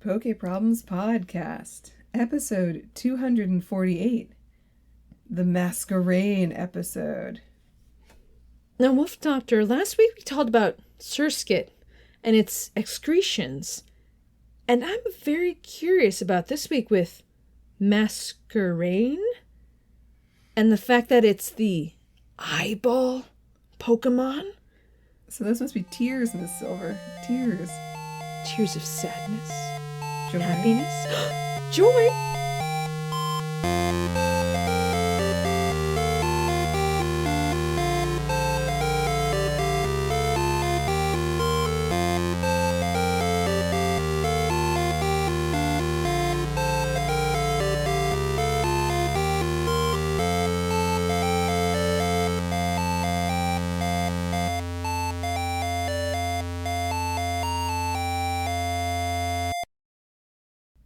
PokeProblemsPodcast, episode 248, the Masquerain episode. Now, Wolf Doctor, last week we talked about Surskit and its excretions, and I'm very curious about this week with Masquerain and the fact that it's the eyeball Pokemon. So those must be tears, Miz Sylver. Tears. Tears of sadness. Joy. Happiness. Joy.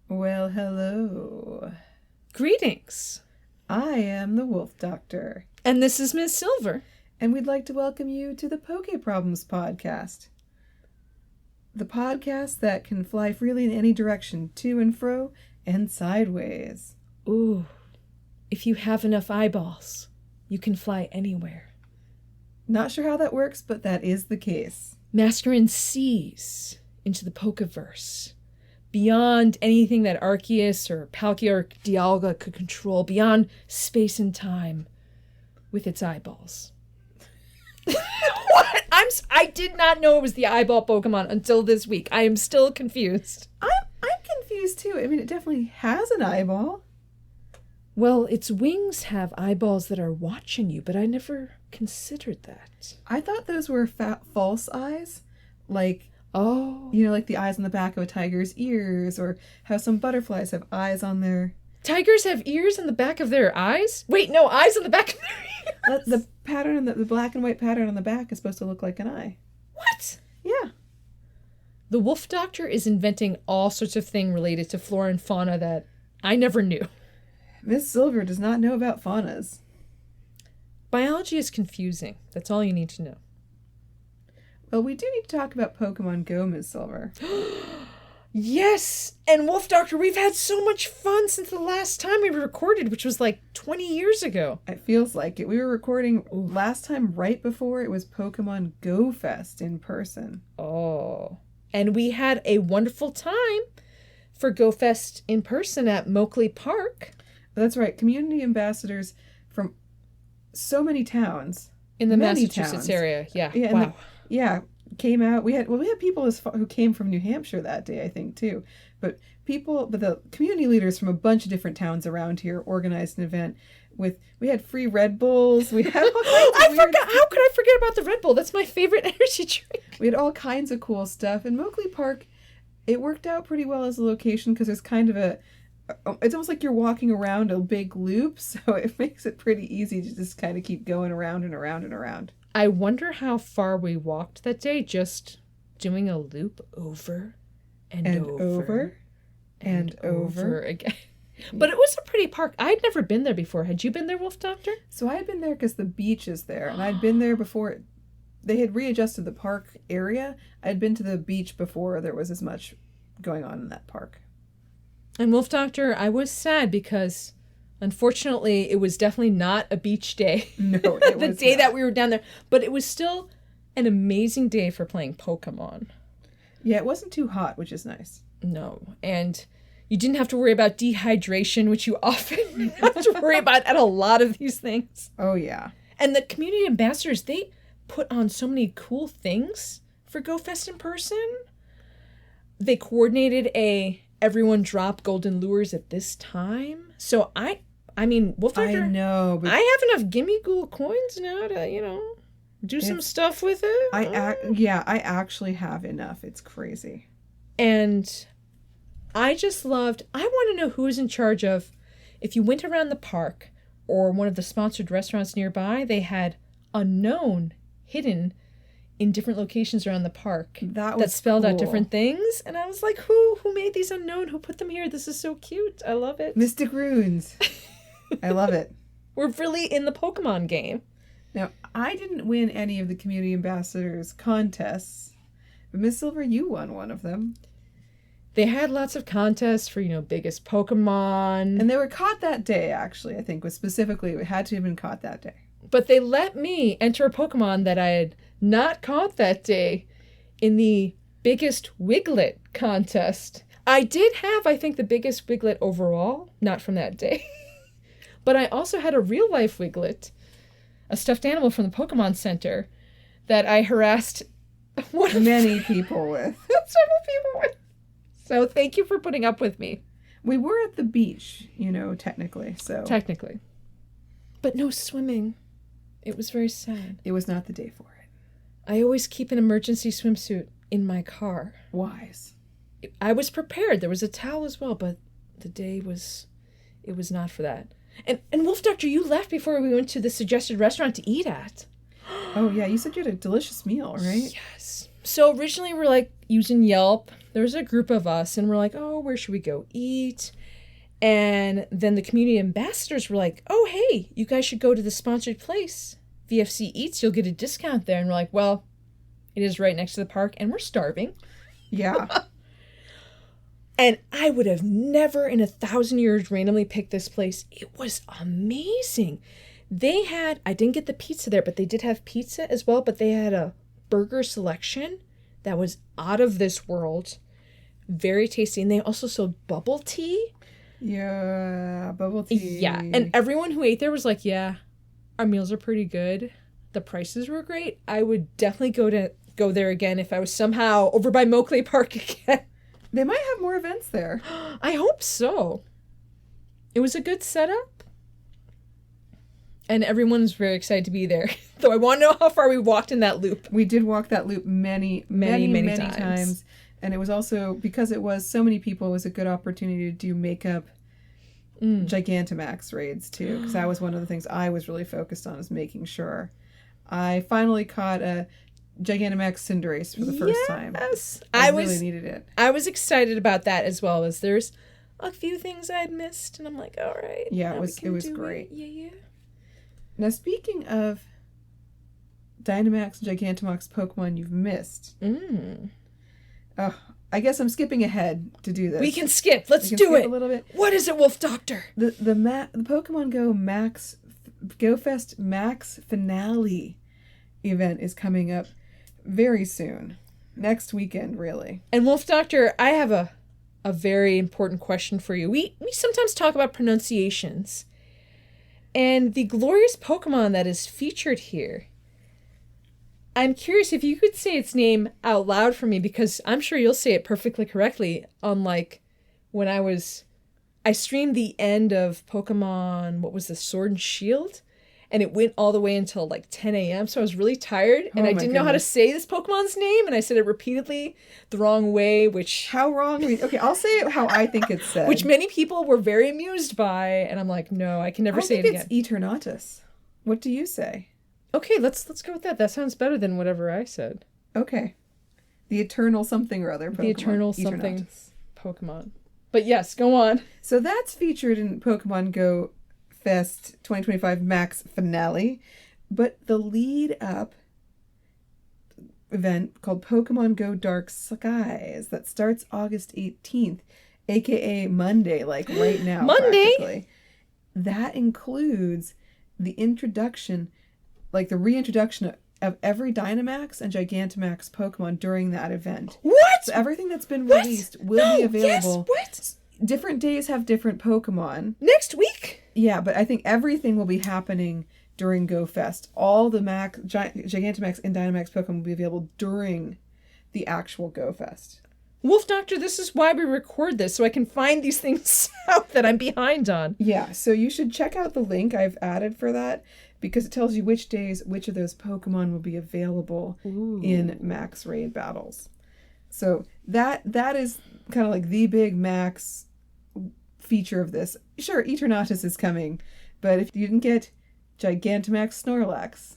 Well, hello. Greetings. I am the Wolf Doctor. And this is Miz Sylver. And we'd like to welcome you to the Poke Problems Podcast. The podcast that can fly freely in any direction, to and fro, and sideways. Ooh. If you have enough eyeballs, you can fly anywhere. Not sure how that works, but that is the case. Masquerain sees into the Pokeverse. Beyond anything that Arceus or Palkia Dialga could control, beyond space and time, with its eyeballs. What? I did not know it was the eyeball Pokemon until this week. I am still confused. I'm confused too. I mean, it definitely has an eyeball. Well, its wings have eyeballs that are watching you, but I never considered that. I thought those were false eyes, like. Oh. You know, like the eyes on the back of a tiger's ears, or how some butterflies have eyes on their... Tigers have ears on the back of their eyes? Wait, no, eyes on the back of their ears. The pattern, the black and white pattern on the back is supposed to look like an eye. What? Yeah. The Wolf Doctor is inventing all sorts of things related to flora and fauna that I never knew. Miz Sylver does not know about faunas. Biology is confusing. That's all you need to know. Well, we do need to talk about Pokemon Go, Miz Sylver. Yes! And Wolf Doctor, we've had so much fun since the last time we recorded, which was like 20 years ago. It feels like it. We were recording last time right before it was Pokemon Go Fest in person. Oh. And we had a wonderful time for Go Fest in person at Pokepark. That's right. Community ambassadors from so many towns. In the Massachusetts area. Yeah. Wow. Yeah, came out. We had people who came from New Hampshire that day, I think, too. But the community leaders from a bunch of different towns around here organized an event we had free Red Bulls. We had all kinds of How could I forget about the Red Bull? That's my favorite energy drink. We had all kinds of cool stuff. And Pokepark, it worked out pretty well as a location because there's kind of it's almost like you're walking around a big loop, so it makes it pretty easy to just kind of keep going around and around and around. I wonder how far we walked that day just doing a loop over and over again. But it was a pretty park. I'd never been there before. Had you been there, Wolf Doctor? So I had been there because the beach is there, and I'd been there before they had readjusted the park area. I'd been to the beach before there was as much going on in that park. And Wolf Doctor, I was sad because... unfortunately, it was definitely not a beach day. No, it the was day not. that we were down there. But it was still an amazing day for playing Pokemon. Yeah, it wasn't too hot, which is nice. No, and you didn't have to worry about dehydration, which you often have to worry about at a lot of these things. Oh, yeah. And the community ambassadors, they put on so many cool things for Go Fest in person. They coordinated everyone drop golden lures at this time. So I mean, Wolf Doctor, I know, but I have enough Gimme Ghoul coins now to, do some stuff with it. I actually have enough. It's crazy. And I want to know who is in charge of, if you went around the park or one of the sponsored restaurants nearby, they had unknown hidden in different locations around the park that spelled out different things. And I was like, who made these unknown? Who put them here? This is so cute. I love it. Mystic Runes. I love it. We're really in the Pokemon game. Now, I didn't win any of the community ambassadors contests, but Miz Sylver, you won one of them. They had lots of contests for, biggest Pokemon. And they were caught that day, actually, I think, was specifically, it had to have been caught that day. But they let me enter a Pokemon that I had not caught that day in the biggest Wiglet contest. I did have, I think, the biggest Wiglet overall, not from that day. But I also had a real-life Wiglet, a stuffed animal from the Pokémon Center, that I harassed many people with. Several people with. So thank you for putting up with me. We were at the beach, technically, so. Technically. But no swimming. It was very sad. It was not the day for it. I always keep an emergency swimsuit in my car. Wise. I was prepared. There was a towel as well, but the day was not for that. And Wolf Doctor, you left before we went to the suggested restaurant to eat at. Oh, yeah. You said you had a delicious meal, right? Yes. So originally we're using Yelp. There was a group of us and we're like, oh, where should we go eat? And then the community ambassadors were like, oh, hey, you guys should go to the sponsored place. VFC Eats, you'll get a discount there. And we're like, well, it is right next to the park and we're starving. Yeah. And I would have never in 1,000 years randomly picked this place. It was amazing. I didn't get the pizza there, but they did have pizza as well. But they had a burger selection that was out of this world. Very tasty. And they also sold bubble tea. Yeah, bubble tea. Yeah. And everyone who ate there was like, yeah, our meals are pretty good. The prices were great. I would definitely go there again if I was somehow over by Mokley Park again. They might have more events there. I hope so. It was a good setup. And everyone's very excited to be there. Though I want to know how far we walked in that loop. We did walk that loop many times. And it was also, because it was so many people, it was a good opportunity to do makeup Gigantamax raids too. Because that was one of the things I was really focused on, is making sure. I finally caught a Gigantamax Cinderace for the first time. Yes. I really needed it. I was excited about that as well, as there's a few things I'd missed. And I'm like, all right. Yeah, it was great. Yeah. Now, speaking of Dynamax, Gigantamax Pokemon you've missed. I guess I'm skipping ahead to do this. We can skip. Let's do it. A little bit. What is it, Wolf Doctor? The Pokemon Go Fest Max Finale event is coming up very soon. Next weekend, really. And Wolf Doctor, I have a very important question for you. We sometimes talk about pronunciations. And the glorious Pokemon that is featured here, I'm curious if you could say its name out loud for me, because I'm sure you'll say it perfectly correctly, unlike when I streamed the end of Pokemon, what was the Sword and Shield? And it went all the way until 10 a.m. So I was really tired and I didn't know how to say this Pokemon's name. And I said it repeatedly the wrong way, which... How wrong? Okay, I'll say it how I think it's said. Which many people were very amused by. And I'm like, no, I can never say it again. I think it's Eternatus. What do you say? Okay, let's go with that. That sounds better than whatever I said. Okay. The Eternal something or other Pokemon. The Eternal something Pokemon. But yes, go on. So that's featured in Pokemon Go Fest 2025 Max Finale. But the lead up event called Pokemon Go Dark Skies that starts August 18th, aka Monday, right now. Monday? That includes the introduction, the reintroduction of every Dynamax and Gigantamax Pokemon during that event. What? So everything that's been released will be available. Yes, what? Different days have different Pokemon. Next week? Yeah, but I think everything will be happening during Go Fest. All the Gigantamax and Dynamax Pokemon will be available during the actual Go Fest. Wolf Doctor, this is why we record this, so I can find these things out that I'm behind on. Yeah, so you should check out the link I've added for that, because it tells you which days, which of those Pokemon will be available in Max Raid battles. So that is kind of the big Max feature of this. Sure, Eternatus is coming, but if you didn't get Gigantamax Snorlax,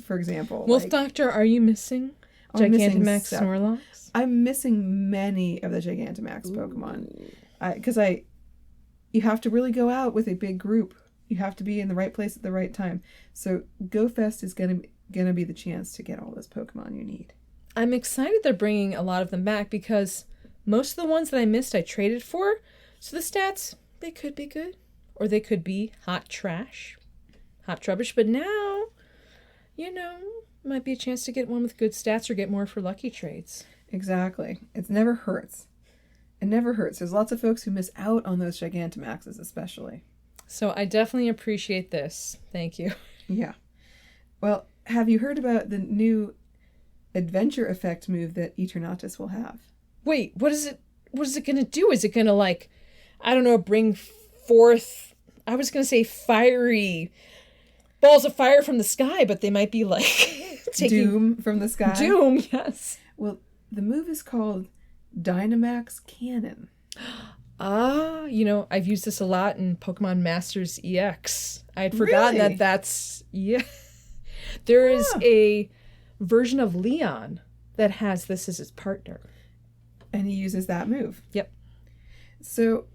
for example... Wolf Doctor, are you missing Gigantamax Snorlax? I'm missing many of the Gigantamax Pokemon. Because you have to really go out with a big group. You have to be in the right place at the right time. So Go Fest is gonna be the chance to get all those Pokemon you need. I'm excited they're bringing a lot of them back, because Most of the ones that I missed, I traded for. So the stats, they could be good. Or they could be hot trash. Hot rubbish. But now, might be a chance to get one with good stats or get more for lucky trades. Exactly. It never hurts. It never hurts. There's lots of folks who miss out on those Gigantamaxes especially. So I definitely appreciate this. Thank you. Yeah. Well, have you heard about the new adventure effect move that Eternatus will have? Wait, what is it going to do? Is it going to, bring forth, I was going to say fiery balls of fire from the sky, but they might be taking Doom from the sky? Doom, yes. Well, the move is called Dynamax Cannon. I've used this a lot in Pokemon Masters EX. I had forgotten Really? that's, yeah. There is a version of Leon that has this as its partner. And he uses that move. Yep. So,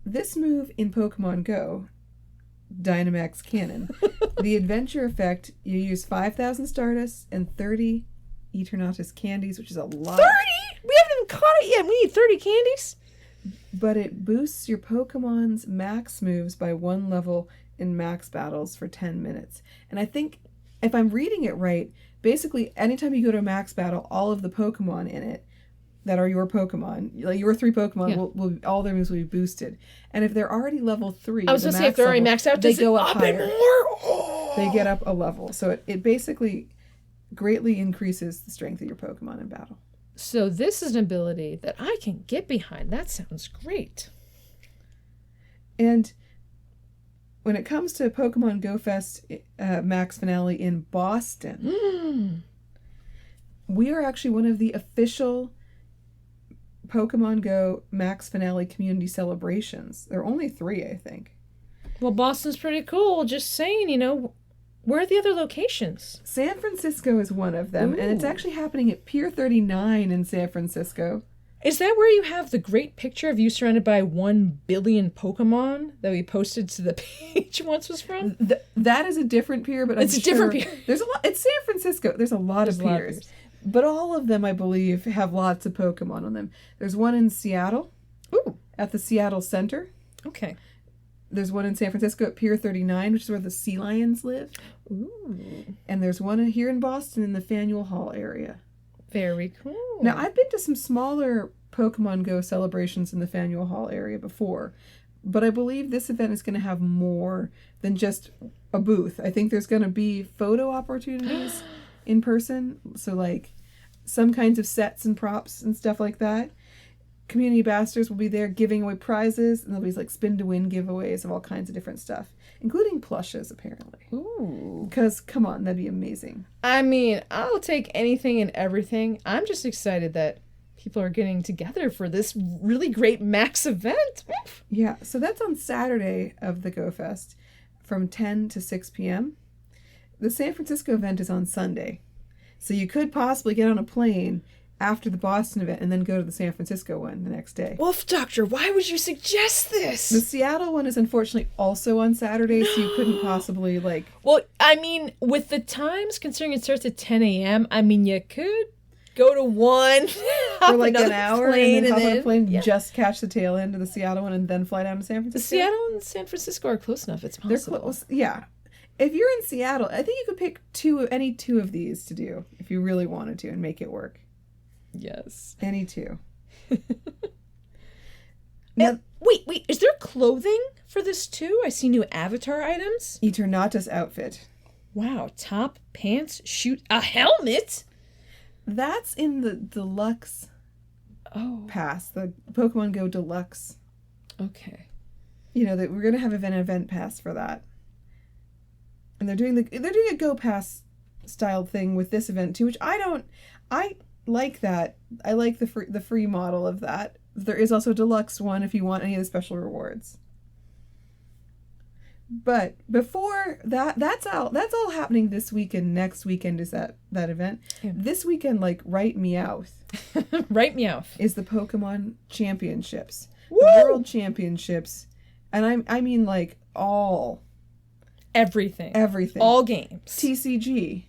this move in Pokemon Go, Dynamax Cannon, the adventure effect, you use 5,000 Stardust and 30 Eternatus candies, which is a lot. 30? We haven't even caught it yet. We need 30 candies. But it boosts your Pokemon's max moves by 1 level in max battles for 10 minutes. And I think, if I'm reading it right, basically anytime you go to a max battle, all of the Pokemon in it that are your Pokemon, like your 3 Pokemon, will all their moves will be boosted. And if they're already level 3, I was going to say, if they're already maxed out, they go up higher. higher. Oh. They get up a level. So it basically greatly increases the strength of your Pokemon in battle. So this is an ability that I can get behind. That sounds great. And when it comes to Pokemon Go Fest Max Finale in Boston, we are actually one of the official Pokemon Go Max Finale community celebrations. There are only 3, I think. Well, Boston's pretty cool. Just saying, where are the other locations? San Francisco is one of them, and it's actually happening at Pier 39 in San Francisco. Is that where you have the great picture of you surrounded by 1 billion Pokemon that we posted to the page once was from? That is a different pier, but it's a different pier. There's a lot. It's San Francisco. There's a lot of piers. But all of them, I believe, have lots of Pokemon on them. There's one in Seattle. Ooh. At the Seattle Center. Okay. There's one in San Francisco at Pier 39, which is where the sea lions live. Ooh. And there's one here in Boston in the Faneuil Hall area. Very cool. Now, I've been to some smaller Pokemon Go celebrations in the Faneuil Hall area before, but I believe this event is going to have more than just a booth. I think there's going to be photo opportunities in person, so some kinds of sets and props and stuff like that. Community ambassadors will be there giving away prizes, and there'll be spin to win giveaways of all kinds of different stuff, including plushes apparently. Ooh. Because come on, that'd be amazing. I mean, I'll take anything and everything. I'm just excited that people are getting together for this really great Max event. Yeah, so that's on Saturday of the Go Fest from 10 to 6 p.m. The San Francisco event is on Sunday. So you could possibly get on a plane after the Boston event and then go to the San Francisco one the next day. Wolf Doctor, why would you suggest this? The Seattle one is unfortunately also on Saturday, so you couldn't possibly Well, I mean, with the times, considering it starts at 10 a.m., I mean, you could go to one for an hour and then hop on a plane, yeah. just catch the tail end of the Seattle one and then fly down to San Francisco. Seattle and San Francisco are close enough. It's possible. They're close. Yeah. If you're in Seattle, I think you could pick any 2 of these to do if you really wanted to and make it work. Yes. Any 2. Now, wait, is there clothing for this too? I see new avatar items. Eternatus outfit. Wow, top, pants, shoot, a helmet? That's in the deluxe pass, the Pokemon Go Deluxe. Okay. That we're going to have an event pass for that. And they're doing a Go Pass style thing with this event too, which I like that. I like the free model of that. There is also a deluxe one if you want any of the special rewards. But before that's all happening this weekend. Next weekend is that event. Yeah. This weekend, right Meowth. Right Meowth. Is the Pokemon Championships. Woo! The World Championships. And I mean all. Everything. All games. TCG.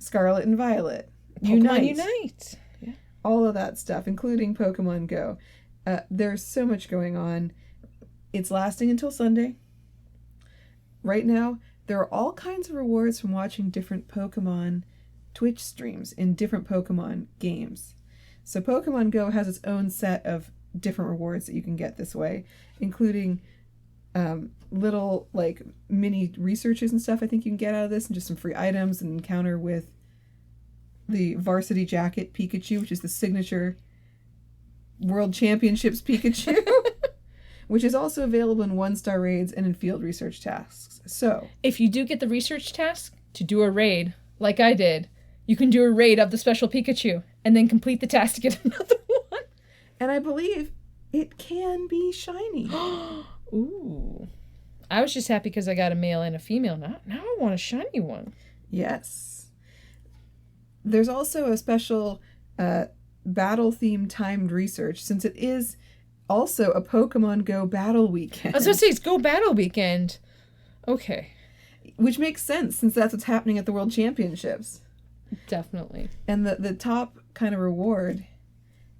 Scarlet and Violet. Pokemon Unite. Yeah. all of that stuff, including Pokemon Go. There's so much going on. It's lasting until Sunday. Right now, there are all kinds of rewards from watching different Pokemon Twitch streams in different Pokemon games. So Pokemon Go has its own set of different rewards that you can get this way, including little like mini researches and stuff I think you can get out of this, and just some free items, and encounter with the Varsity Jacket Pikachu, which is the signature World Championships Pikachu, which is also available in 1-star raids and in field research tasks. So if you do get the research task to do a raid, like I did, you can do a raid of the special Pikachu and then complete the task to get another one. And I believe it can be shiny. Ooh. I was just happy because I got a male and a female. Now I want a shiny one. Yes. There's also a special battle-themed timed research, since it is also a Pokemon Go battle weekend. I was going to say, it's Go Battle Weekend. Okay. Which makes sense, since that's what's happening at the World Championships. Definitely. And the top kind of reward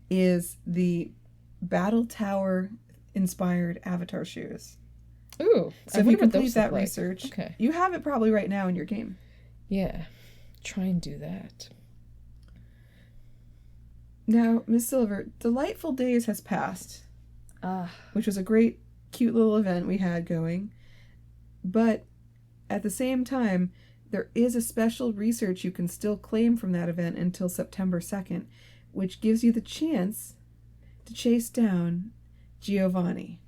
is the Battle Tower inspired avatar shoes. Ooh. So if you complete that research, okay, you have it probably right now in your game. Yeah. Try and do that. Now, Miz Sylver, Delightful Days has passed. Which was a great, cute little event we had going. But at the same time, there is a special research you can still claim from that event until September 2nd, which gives you the chance to chase down Giovanni.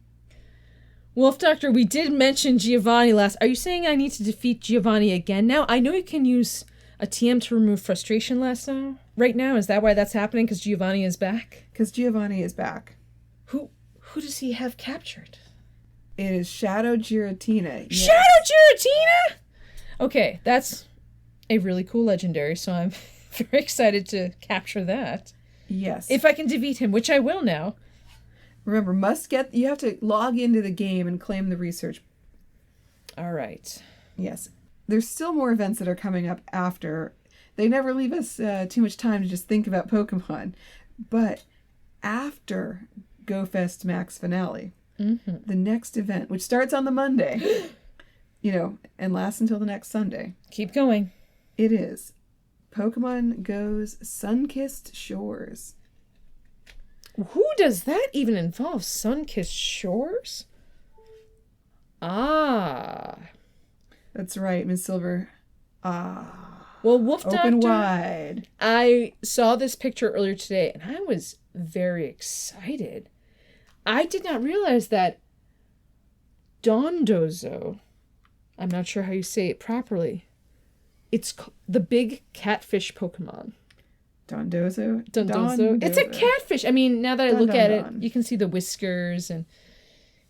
Wolf Doctor, we did mention Giovanni last. Are you saying I need to defeat Giovanni again now? I know you can use a TM to remove frustration right now. Is that why that's happening? Because Giovanni is back? Because Giovanni is back. Who does he have captured? It is Shadow Giratina. Yes. Shadow Giratina? Okay, that's a really cool legendary, so I'm very excited to capture that. Yes. If I can defeat him, which I will now. Remember, you have to log into the game and claim the research. All right. Yes. There's still more events that are coming up after. They never leave us too much time to just think about Pokemon. But after GoFest Max Finale, the next event, which starts on the Monday, and lasts until the next Sunday. Keep going. It is Pokemon Go's Sun-Kissed Shores. Who does that even involve? Sun-Kissed Shores? Ah. That's right, Miz Sylver. Well, Wolf Doctor, open wide. I saw this picture earlier today, and I was very excited. I did not realize that Dondozo, I'm not sure how you say it properly, it's the big catfish Pokemon. Dondozo? It's a catfish. I mean, now that I look at it, you can see the whiskers, and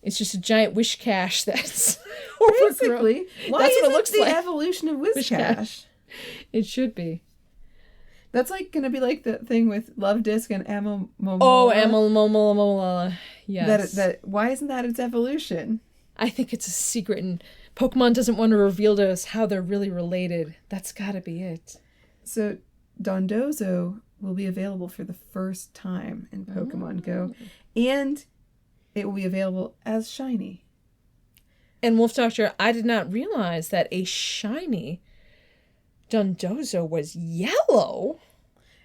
it's just a giant Whiscash that's basically. Why that's what it looks like. The evolution of Whiscash. It should be. That's going to be like the thing with Love Disc and Amomola. Oh, Amomola. Yes. Why isn't that its evolution? I think it's a secret, and Pokemon doesn't want to reveal to us how they're really related. That's got to be it. So Dondozo will be available for the first time in Pokemon Go, and it will be available as shiny. And Wolf Doctor, I did not realize that a shiny Dondozo was yellow.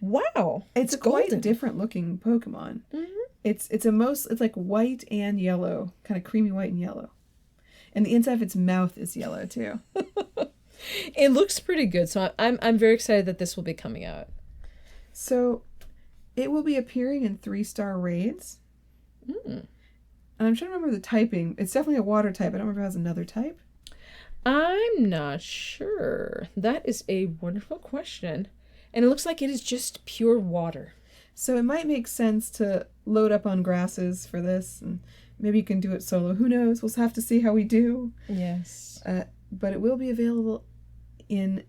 Wow. It's a quite different looking Pokemon. Mm-hmm. It's like white and yellow, kind of creamy white and yellow. And the inside of its mouth is yellow too. It looks pretty good, so I'm very excited that this will be coming out. So it will be appearing in 3-star raids. And I'm trying to remember the typing. It's definitely a water type. I don't remember if it has another type. I'm not sure. That is a wonderful question. And it looks like it is just pure water. So it might make sense to load up on grasses for this, and maybe you can do it solo. Who knows? We'll have to see how we do. Yes. But it will be available in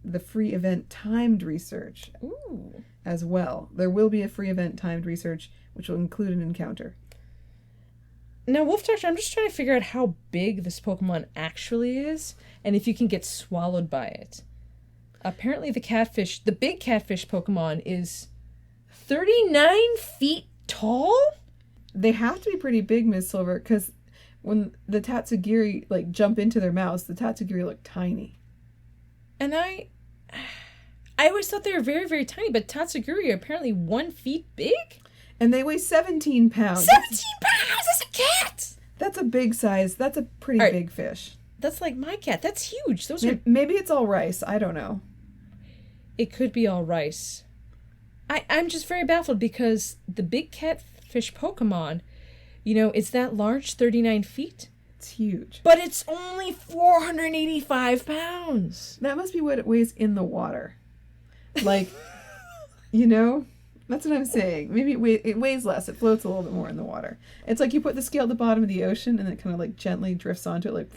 the free event timed research as well. There will be a free event timed research, which will include an encounter. Now, Wolf Doctor, I'm just trying to figure out how big this Pokemon actually is, and if you can get swallowed by it. Apparently the big catfish Pokemon is 39 feet tall? They have to be pretty big, Miss Sylver, because when the Tatsugiri, like, jump into their mouths, the Tatsugiri look tiny. And I always thought they were very, very tiny, but Tatsugiri are apparently 1 feet big? And they weigh 17 pounds. 17 pounds? That's a cat! That's a big size. That's a pretty big fish. That's like my cat. That's huge. Those are... Maybe it's all rice. I don't know. It could be all rice. I'm just very baffled because the big catfish Pokemon, you know, it's that large, 39 feet. It's huge. But it's only 485 pounds. That must be what it weighs in the water. Like, you know? That's what I'm saying. Maybe it weighs less. It floats a little bit more in the water. It's like you put the scale at the bottom of the ocean and it kind of like gently drifts onto it, like...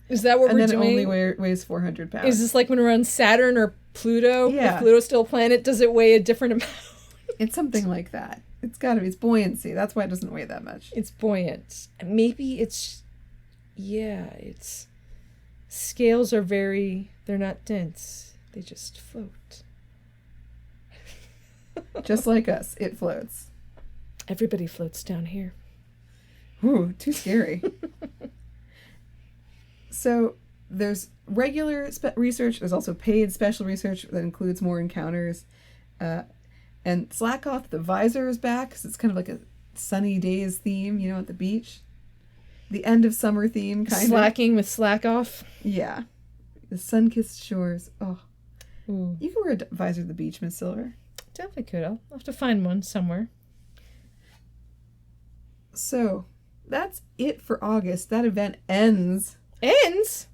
Is that what we're doing? And then it only weighs 400 pounds. Is this like when we're on Saturn or Pluto? Yeah. If Pluto's still a planet, does it weigh a different amount? It's something like that. It's got to be. It's buoyancy. That's why it doesn't weigh that much. It's buoyant. Maybe it's... Yeah, it's... Scales are they're not dense. They just float. Just like us. It floats. Everybody floats down here. Ooh, too scary. So there's regular research. There's also paid special research that includes more encounters. And Slack Off the Visor is back because it's kind of like a sunny days theme, you know, at the beach. The end of summer theme, kind of. Slacking with Slack Off? Yeah. The sun-kissed shores. Oh. Ooh. You can wear a visor at the beach, Miss Sylver. Definitely could. I'll have to find one somewhere. So, that's it for August. That event ends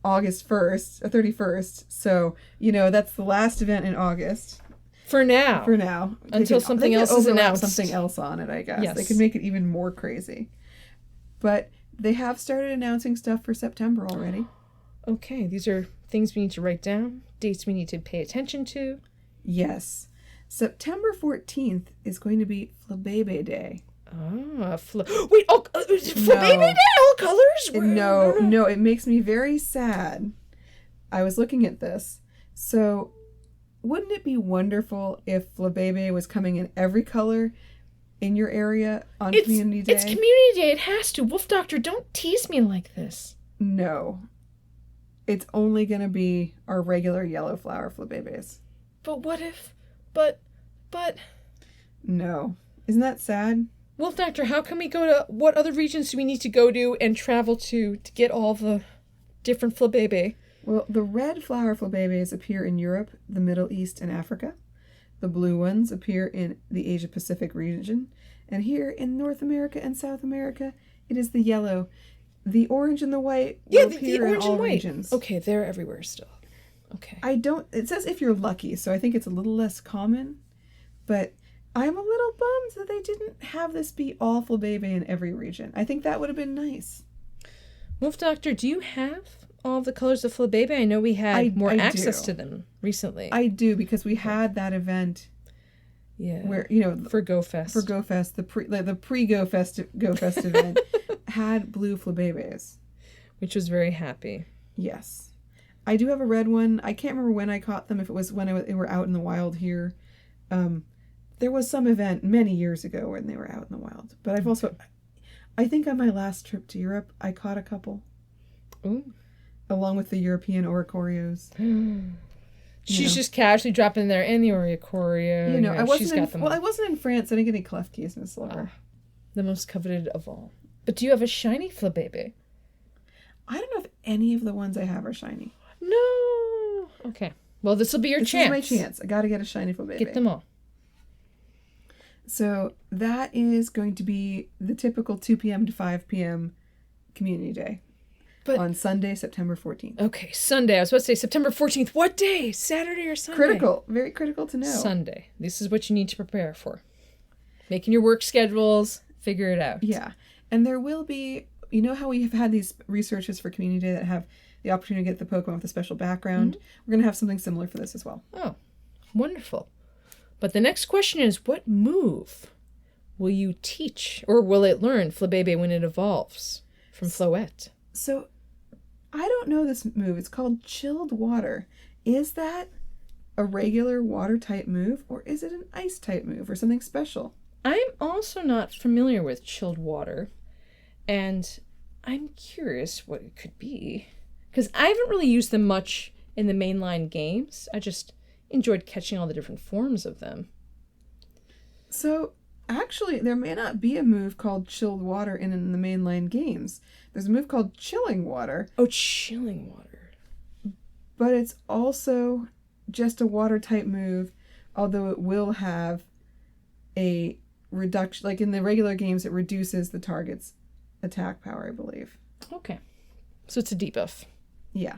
August 1st, or 31st. So, you know, that's the last event in August. For now. Until something else is announced. Something else on it, I guess. Yes. They could make it even more crazy. But they have started announcing stuff for September already. Okay, these are things we need to write down, dates we need to pay attention to. Yes. September 14th is going to be Flabébé Day. Flabébé Day, all colors? No, it makes me very sad. I was looking at this. So, wouldn't it be wonderful if Flabébé was coming in every color in your area on Community Day? It's Community Day. It has to. Wolf Doctor, don't tease me like this. No. It's only going to be our regular yellow flower Flabébés. But what if... But... No. Isn't that sad? Wolf Doctor, how can we go to... What other regions do we need to go to and travel to get all the different Flabébé? Well, the red flower Flabébés appear in Europe, the Middle East, and Africa. The blue ones appear in the Asia-Pacific region. And here in North America and South America, it is the yellow. The orange and the white appear in all regions. Okay, they're everywhere still. Okay. It says if you're lucky, so I think it's a little less common. But I'm a little bummed that they didn't have this be all Flabébé in every region. I think that would have been nice. Wolf Doctor, do you have all the colors of Flabébé? I know we had more access to them recently. I do, because we had that event. Yeah. Where, you know, for GoFest. For GoFest, the pre-GoFest event had blue Flabébés. Which was very happy. Yes. I do have a red one. I can't remember when I caught them, if it was when they were out in the wild here. There was some event many years ago when they were out in the wild. But I've also, I think on my last trip to Europe, I caught a couple. Ooh. Along with the European Oricorios. She's just casually dropping there in the Oricorio. You know, I wasn't in France. I didn't get any Klefkis, Miss Sylver. The most coveted of all. But do you have a shiny Flabébé? I don't know if any of the ones I have are shiny. No. Okay. Well, this will be your chance. This is my chance. I got to get a shiny Flabébé. Get them all. So that is going to be the typical 2 p.m. to 5 p.m. Community Day. But on Sunday, September 14th. Okay, Sunday. I was about to say September 14th. What day? Saturday or Sunday? Critical. Very critical to know. Sunday. This is what you need to prepare for. Making your work schedules. Figure it out. Yeah. And there will be... You know how we have had these researches for Community Day that have the opportunity to get the Pokemon with a special background? Mm-hmm. We're going to have something similar for this as well. Oh, wonderful. But the next question is, what move will you teach, or will it learn Flabébé when it evolves from Floette? So, I don't know this move. It's called Chilled Water. Is that a regular water type move, or is it an ice type move, or something special? I'm also not familiar with chilled water, and I'm curious what it could be. Because I haven't really used them much in the mainline games. I just enjoyed catching all the different forms of them. So, actually, there may not be a move called chilled water in the mainline games. There's a move called chilling water. Oh, chilling water. But it's also just a water type move, although it will have a reduction. Like in the regular games, it reduces the target's attack power, I believe. Okay. So it's a debuff. Yeah.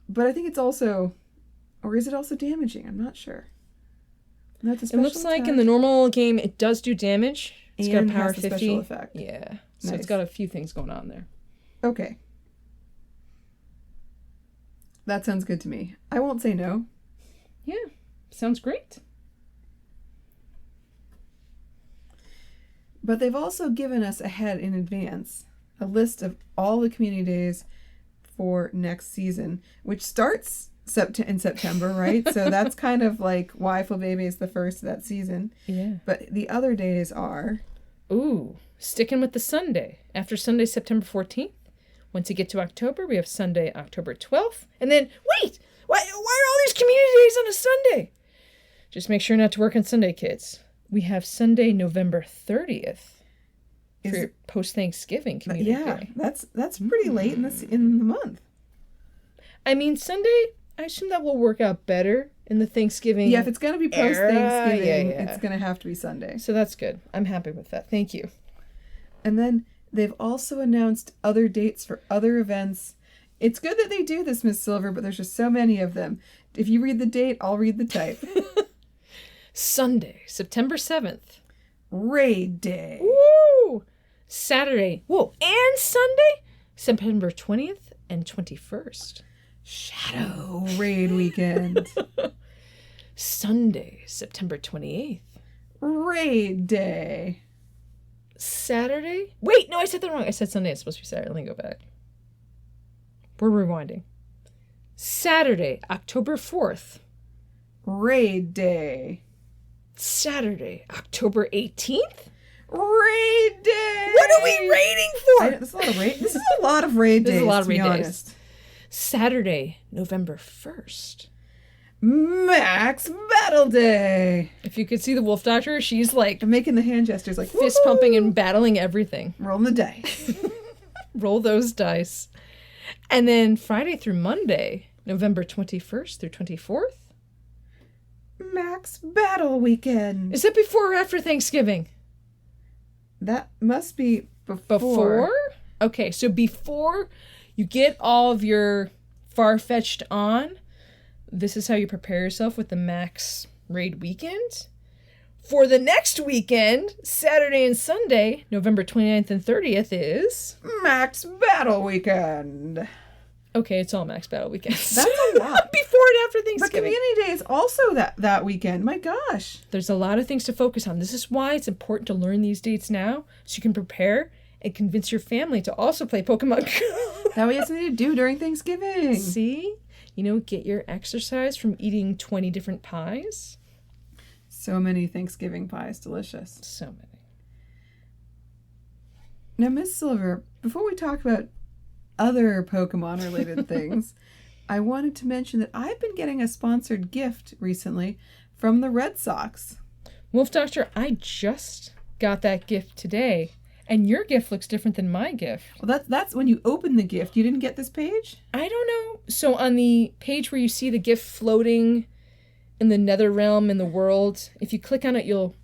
But I think it's also, or is it also damaging? I'm not sure. That's a It special looks like attack. in the normal game, it does do damage. It's got And a power has the 50. special effect. Yeah. So Nice. it's got a few things going on there. Okay. That sounds good to me. I won't say no. Yeah. Sounds great. But they've also given us ahead in advance a list of all the community days for next season, which starts in September, right? So that's kind of like why Full Baby is the first of that season. Yeah. But the other days are... Ooh. Sticking with the Sunday. After Sunday, September 14th. Once you get to October, we have Sunday, October 12th. And then, wait! Why are all these community days on a Sunday? Just make sure not to work on Sunday, kids. We have Sunday, November 30th. For your post-Thanksgiving community day. That's pretty late in the month. I mean, Sunday, I assume that will work out better in the Thanksgiving. Yeah, if it's going to be post-Thanksgiving, yeah. it's going to have to be Sunday. So that's good. I'm happy with that. Thank you. And then they've also announced other dates for other events. It's good that they do this, Miz Sylver, but there's just so many of them. If you read the date, I'll read the type. Sunday, September 7th. Raid Day. Woo! Saturday. Whoa. And Sunday, September 20th and 21st. Shadow Raid Weekend. Sunday, September 28th. Raid Day. Saturday? Wait, no, I said that wrong. I said Sunday. It's supposed to be Saturday. Let me go back. We're rewinding. Saturday, October 4th. Raid Day. Saturday, October 18th? Raid Day. What are we raiding for? This is a lot of raid. This is a lot of raid days. This is a lot of to be raid days. honest. Saturday, November 1st. Max Battle Day. If you could see the Wolf Doctor, she's like I'm making the hand gestures like fist woohoo! pumping and battling everything. Rolling the dice. Roll those dice. And then Friday through Monday, November 21st through 24th. Max Battle Weekend. Is that before or after Thanksgiving? That must be Before? Okay, so before you get all of your Farfetch'd on, this is how you prepare yourself with the Max Raid Weekend. For the next weekend, Saturday and Sunday, November 29th and 30th is... Max Battle Weekend. Okay, it's all Max Battle Weekends. That's a lot. Before and after But Thanksgiving. Community Day is also that weekend. My gosh. There's a lot of things to focus on. This is why it's important to learn these dates now so you can prepare and convince your family to also play Pokemon Go. That way you have something to do during Thanksgiving. See? You know, get your exercise from eating 20 different pies. So many Thanksgiving pies. Delicious. So many. Now, Miz Sylver, before we talk about other Pokemon-related things, I wanted to mention that I've been getting a sponsored gift recently from the Red Sox. Wolf Doctor, I just got that gift today, and your gift looks different than my gift. Well, that's when you open the gift. You didn't get this page? I don't know. So on the page where you see the gift floating in the nether realm in the world, if you click on it, you'll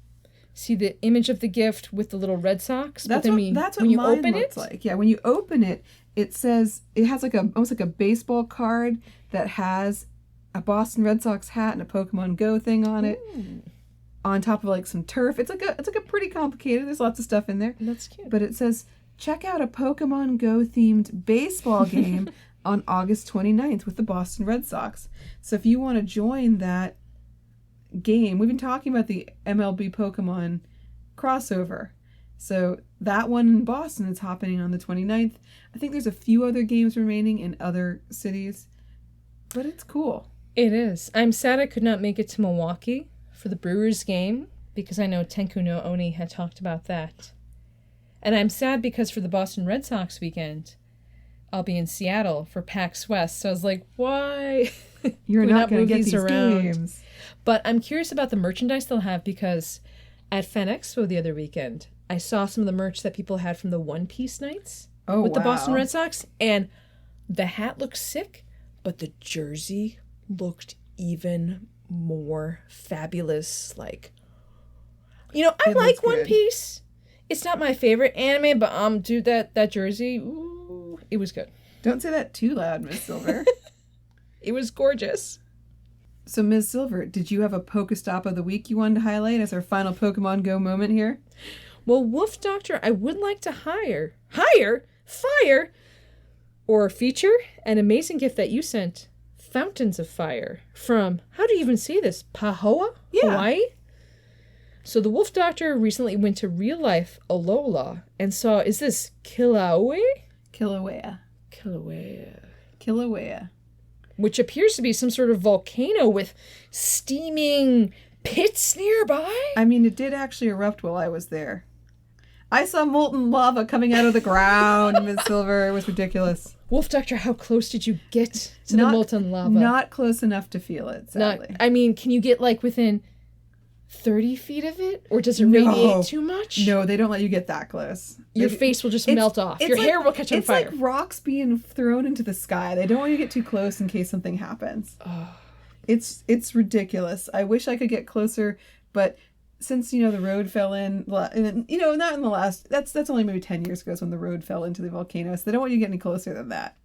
see the image of the gift with the little Red Sox. That's but then what when you mine open looks it, like. Yeah, when you open it, it says it has like almost like a baseball card that has a Boston Red Sox hat and a Pokemon Go thing on it. On top of like some turf. It's like a pretty complicated. There's lots of stuff in there. That's cute. But it says check out a Pokemon Go themed baseball game on August 29th with the Boston Red Sox. So if you want to join that game, we've been talking about the MLB Pokemon crossover. So that one in Boston is happening on the 29th. I think there's a few other games remaining in other cities, but it's cool. It is. I'm sad I could not make it to Milwaukee for the Brewers game because I know Tenku no Oni had talked about that. And I'm sad because for the Boston Red Sox weekend, I'll be in Seattle for PAX West. So I was like, why? You're not going to get these around? games. But I'm curious about the merchandise they'll have because at Fan Expo the other weekend, I saw some of the merch that people had from the One Piece nights with the Boston Red Sox. And the hat looked sick, but the jersey looked even more fabulous. Like, you know, I like One Piece. It's not my favorite anime, but dude, that jersey, ooh, it was good. Don't say that too loud, Miz Sylver. It was gorgeous. So, Miz Sylver, did you have a Pokestop of the week you wanted to highlight as our final Pokemon Go moment here? Well, Wolf Doctor, I would like to fire, or feature an amazing gift that you sent, Fountains of Fire, from, how do you even say this, Pahoa, Hawaii? So the Wolf Doctor recently went to real life Alola and saw, is this Kilauea? Kilauea. Which appears to be some sort of volcano with steaming pits nearby. I mean, it did actually erupt while I was there. I saw molten lava coming out of the ground, Miz Sylver. It was ridiculous. Wolf Doctor, how close did you get to the molten lava? Not close enough to feel it, sadly. I mean, can you get like within 30 feet of it? Or does it radiate too much? No, they don't let you get that close. Your face will just melt off. Your hair will catch on fire. It's like rocks being thrown into the sky. They don't want you to get too close in case something happens. Oh. It's ridiculous. I wish I could get closer, but since, the road fell in, not in the last, that's only maybe 10 years ago is when the road fell into the volcano, so they don't want you to get any closer than that.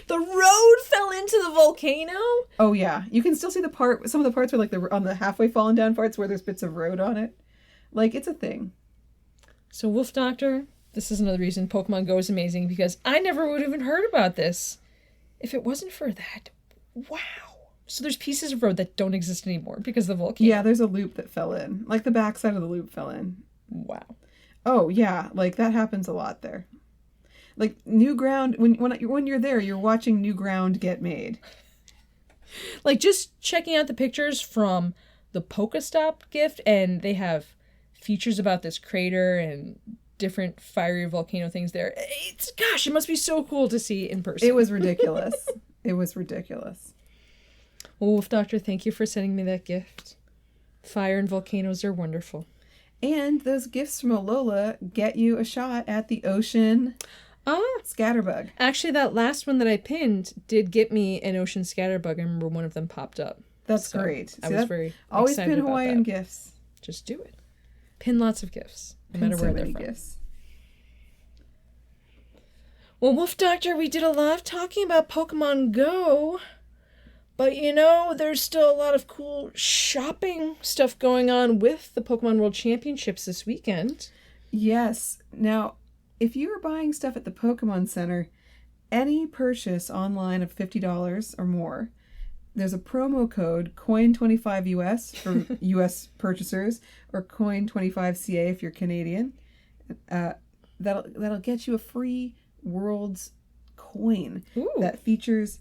The road fell into the volcano? Oh, yeah. You can still see some of the parts where, like, on the halfway fallen down parts where there's bits of road on it. Like, it's a thing. So, Wolf Doctor, this is another reason Pokemon Go is amazing, because I never would have even heard about this if it wasn't for that. Wow. So there's pieces of road that don't exist anymore because of the volcano. Yeah, there's a loop that fell in. Like, the backside of the loop fell in. Wow. Oh, yeah. Like, that happens a lot there. Like, new ground, when you're there, you're watching new ground get made. Like, just checking out the pictures from the Pokestop gift, and they have features about this crater and different fiery volcano things there. It must be so cool to see in person. It was ridiculous. It was ridiculous. Well, Wolf Doctor, thank you for sending me that gift. Fire and volcanoes are wonderful. And those gifts from Alola get you a shot at the ocean Scatterbug. Actually, that last one that I pinned did get me an ocean Scatterbug. I remember one of them popped up. That's great. I was very always excited pin about Hawaiian that. gifts. Just do it. Pin lots of gifts, no matter where they're from. Gifts. Well, Wolf Doctor, we did a lot of talking about Pokemon Go, but there's still a lot of cool shopping stuff going on with the Pokemon World Championships this weekend. Yes. Now, if you are buying stuff at the Pokémon Center, any purchase online of $50 or more, there's a promo code COIN25US for US purchasers, or COIN25CA if you're Canadian. That'll get you a free Worlds coin. Ooh. That features.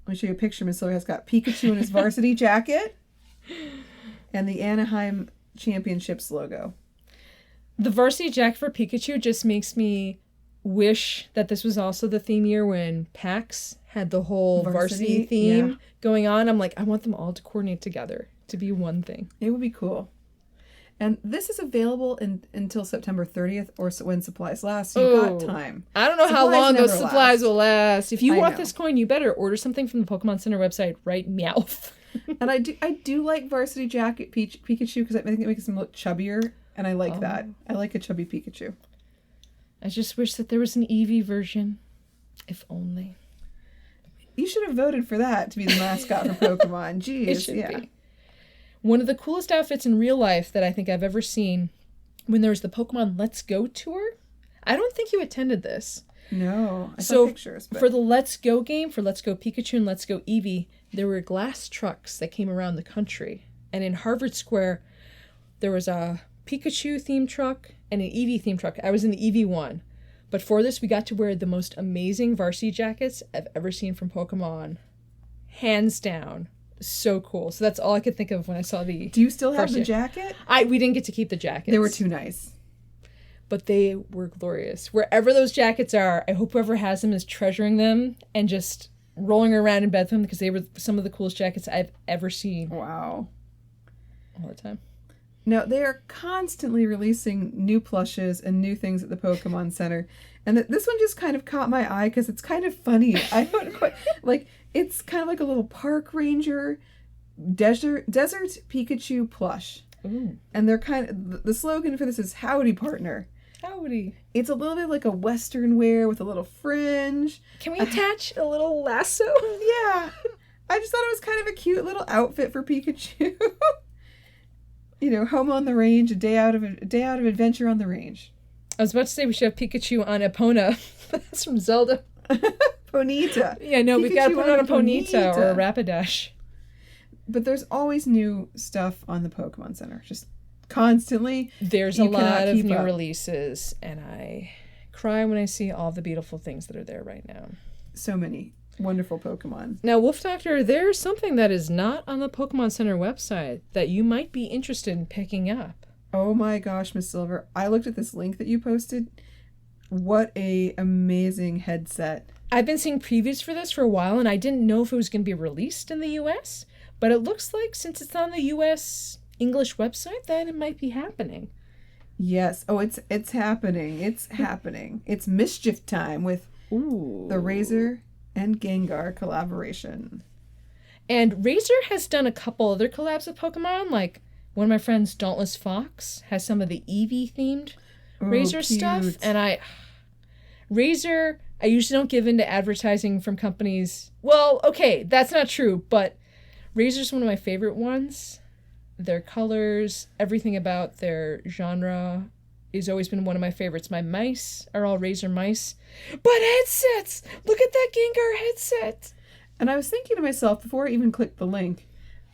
Let me show you a picture. Miss Sylver has got Pikachu in his varsity jacket and the Anaheim Championships logo. The varsity jacket for Pikachu just makes me wish that this was also the theme year when PAX had the whole varsity theme going on. I'm like, I want them all to coordinate together to be one thing. It would be cool. And this is available until September 30th or when supplies last, so you've got time. I don't know how long those supplies will last. If you want this coin, you better order something from the Pokemon Center website right meowth. And I do like varsity jacket Pikachu because I think it makes him look chubbier, and I like that. I like a chubby Pikachu. I just wish that there was an Eevee version. If only. You should have voted for that to be the mascot for Pokemon. Jeez, it should be. One of the coolest outfits in real life that I think I've ever seen when there was the Pokemon Let's Go tour. I don't think you attended this. No, I saw pictures. But... for the Let's Go game, for Let's Go Pikachu and Let's Go Eevee, there were glass trucks that came around the country. And in Harvard Square, there was a Pikachu themed truck and an Eevee themed truck. I was in the Eevee one. But for this, we got to wear the most amazing varsity jackets I've ever seen from Pokemon. Hands down. so cool. So that's all I could think of when I saw the. Do you still have first the year. jacket? We didn't get to keep the jackets. They were too nice. But they were glorious. Wherever those jackets are, I hope whoever has them is treasuring them and just rolling around in bed with them, because they were some of the coolest jackets I've ever seen. Wow. All the time. Now, they are constantly releasing new plushes and new things at the Pokémon Center. And this one just kind of caught my eye because it's kind of funny. I don't quite... Like, it's kind of like a little park ranger desert Pikachu plush. Ooh. And they're kind of... The slogan for this is, Howdy, partner. Howdy. It's a little bit like a Western wear with a little fringe. Can we attach a little lasso? Yeah. I just thought it was kind of a cute little outfit for Pikachu. You know, home on the range, a day out of adventure on the range. I was about to say we should have Pikachu on Epona. That's from Zelda. Ponyta. Yeah, no, we've got to put on a Ponyta or a Rapidash. But there's always new stuff on the Pokemon Center. Just constantly. There's a lot of new releases, and I cry when I see all the beautiful things that are there right now. So many wonderful Pokemon. Now, Wolf Doctor, there's something that is not on the Pokemon Center website that you might be interested in picking up. Oh my gosh, Miz Sylver. I looked at this link that you posted. What a amazing headset. I've been seeing previews for this for a while, and I didn't know if it was going to be released in the U.S., but it looks like since it's on the U.S. English website that it might be happening. Yes. Oh, it's happening. It's happening. It's Mischief Time with the Razor and Gengar collaboration. And Razor has done a couple other collabs with Pokemon, like one of my friends, Dauntless Fox, has some of the Eevee-themed Razor stuff. And Razor, I usually don't give in to advertising from companies. Well, okay, that's not true, but Razor's one of my favorite ones. Their colors, everything about their genre has always been one of my favorites. My mice are all Razor mice. But headsets! Look at that Gengar headset! And I was thinking to myself, before I even clicked the link,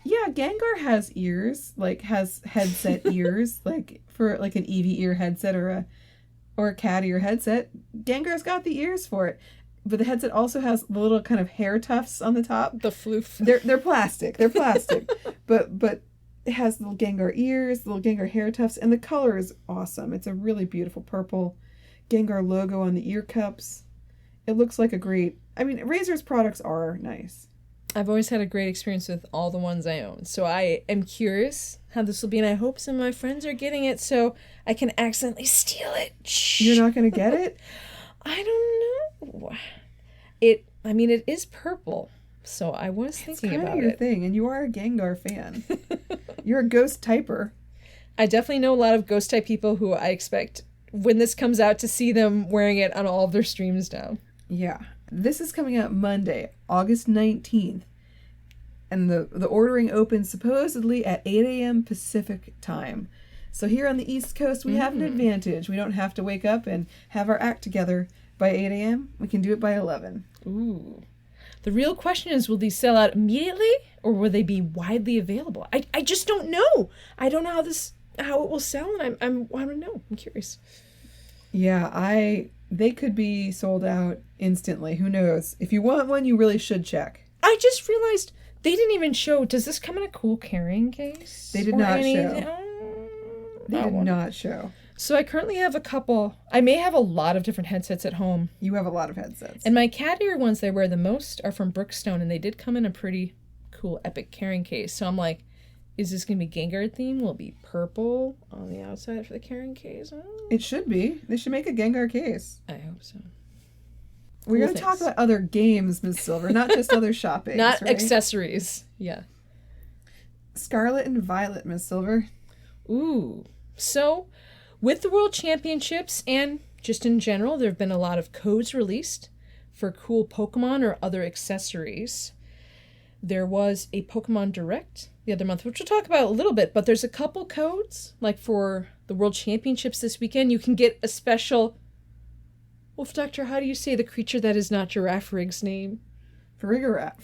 yeah, Gengar has ears, like has headset ears, like for like an Eevee ear headset or a cat ear headset. Gengar's got the ears for it. But the headset also has the little kind of hair tufts on the top. The floof. They're plastic. They're plastic. but it has little Gengar ears, little Gengar hair tufts, and the color is awesome. It's a really beautiful purple Gengar logo on the ear cups. It looks like a great... I mean, Razor's products are nice. I've always had a great experience with all the ones I own. So I am curious how this will be, and I hope some of my friends are getting it so I can accidentally steal it. Shh. You're not going to get it? I don't know. It is purple. So I was thinking about it. It's kind of your thing, and you are a Gengar fan. You're a ghost typer. I definitely know a lot of ghost type people who I expect when this comes out to see them wearing it on all of their streams now. Yeah. This is coming out Monday, August 19th. And the ordering opens supposedly at 8 a.m. Pacific time. So here on the East Coast, we have an advantage. We don't have to wake up and have our act together by 8 a.m. We can do it by 11. Ooh. The real question is, will these sell out immediately or will they be widely available? I just don't know. I don't know how it will sell, and I don't know. I'm curious. Yeah, they could be sold out instantly. Who knows? If you want one, you really should check. I just realized they didn't even show. Does this come in a cool carrying case? They did not show. They did not show. So I currently have a couple. I may have a lot of different headsets at home. You have a lot of headsets. And my cat ear ones they wear the most are from Brookstone, and they did come in a pretty cool epic carrying case. So I'm like, is this going to be Gengar theme? Will it be purple on the outside for the carrying case? It should be. They should make a Gengar case. I hope so. We're going to talk about other games, Miz Sylver, not just other shopping. Not right? Accessories. Yeah. Scarlet and Violet, Miz Sylver. Ooh. So, with the World Championships and just in general, there have been a lot of codes released for cool Pokemon or other accessories. There was a Pokemon Direct the other month, which we'll talk about a little bit, but there's a couple codes, like for the World Championships this weekend, you can get a special... Wolf Doctor, how do you say the creature that is not Giraffrig's name? Farigiraf.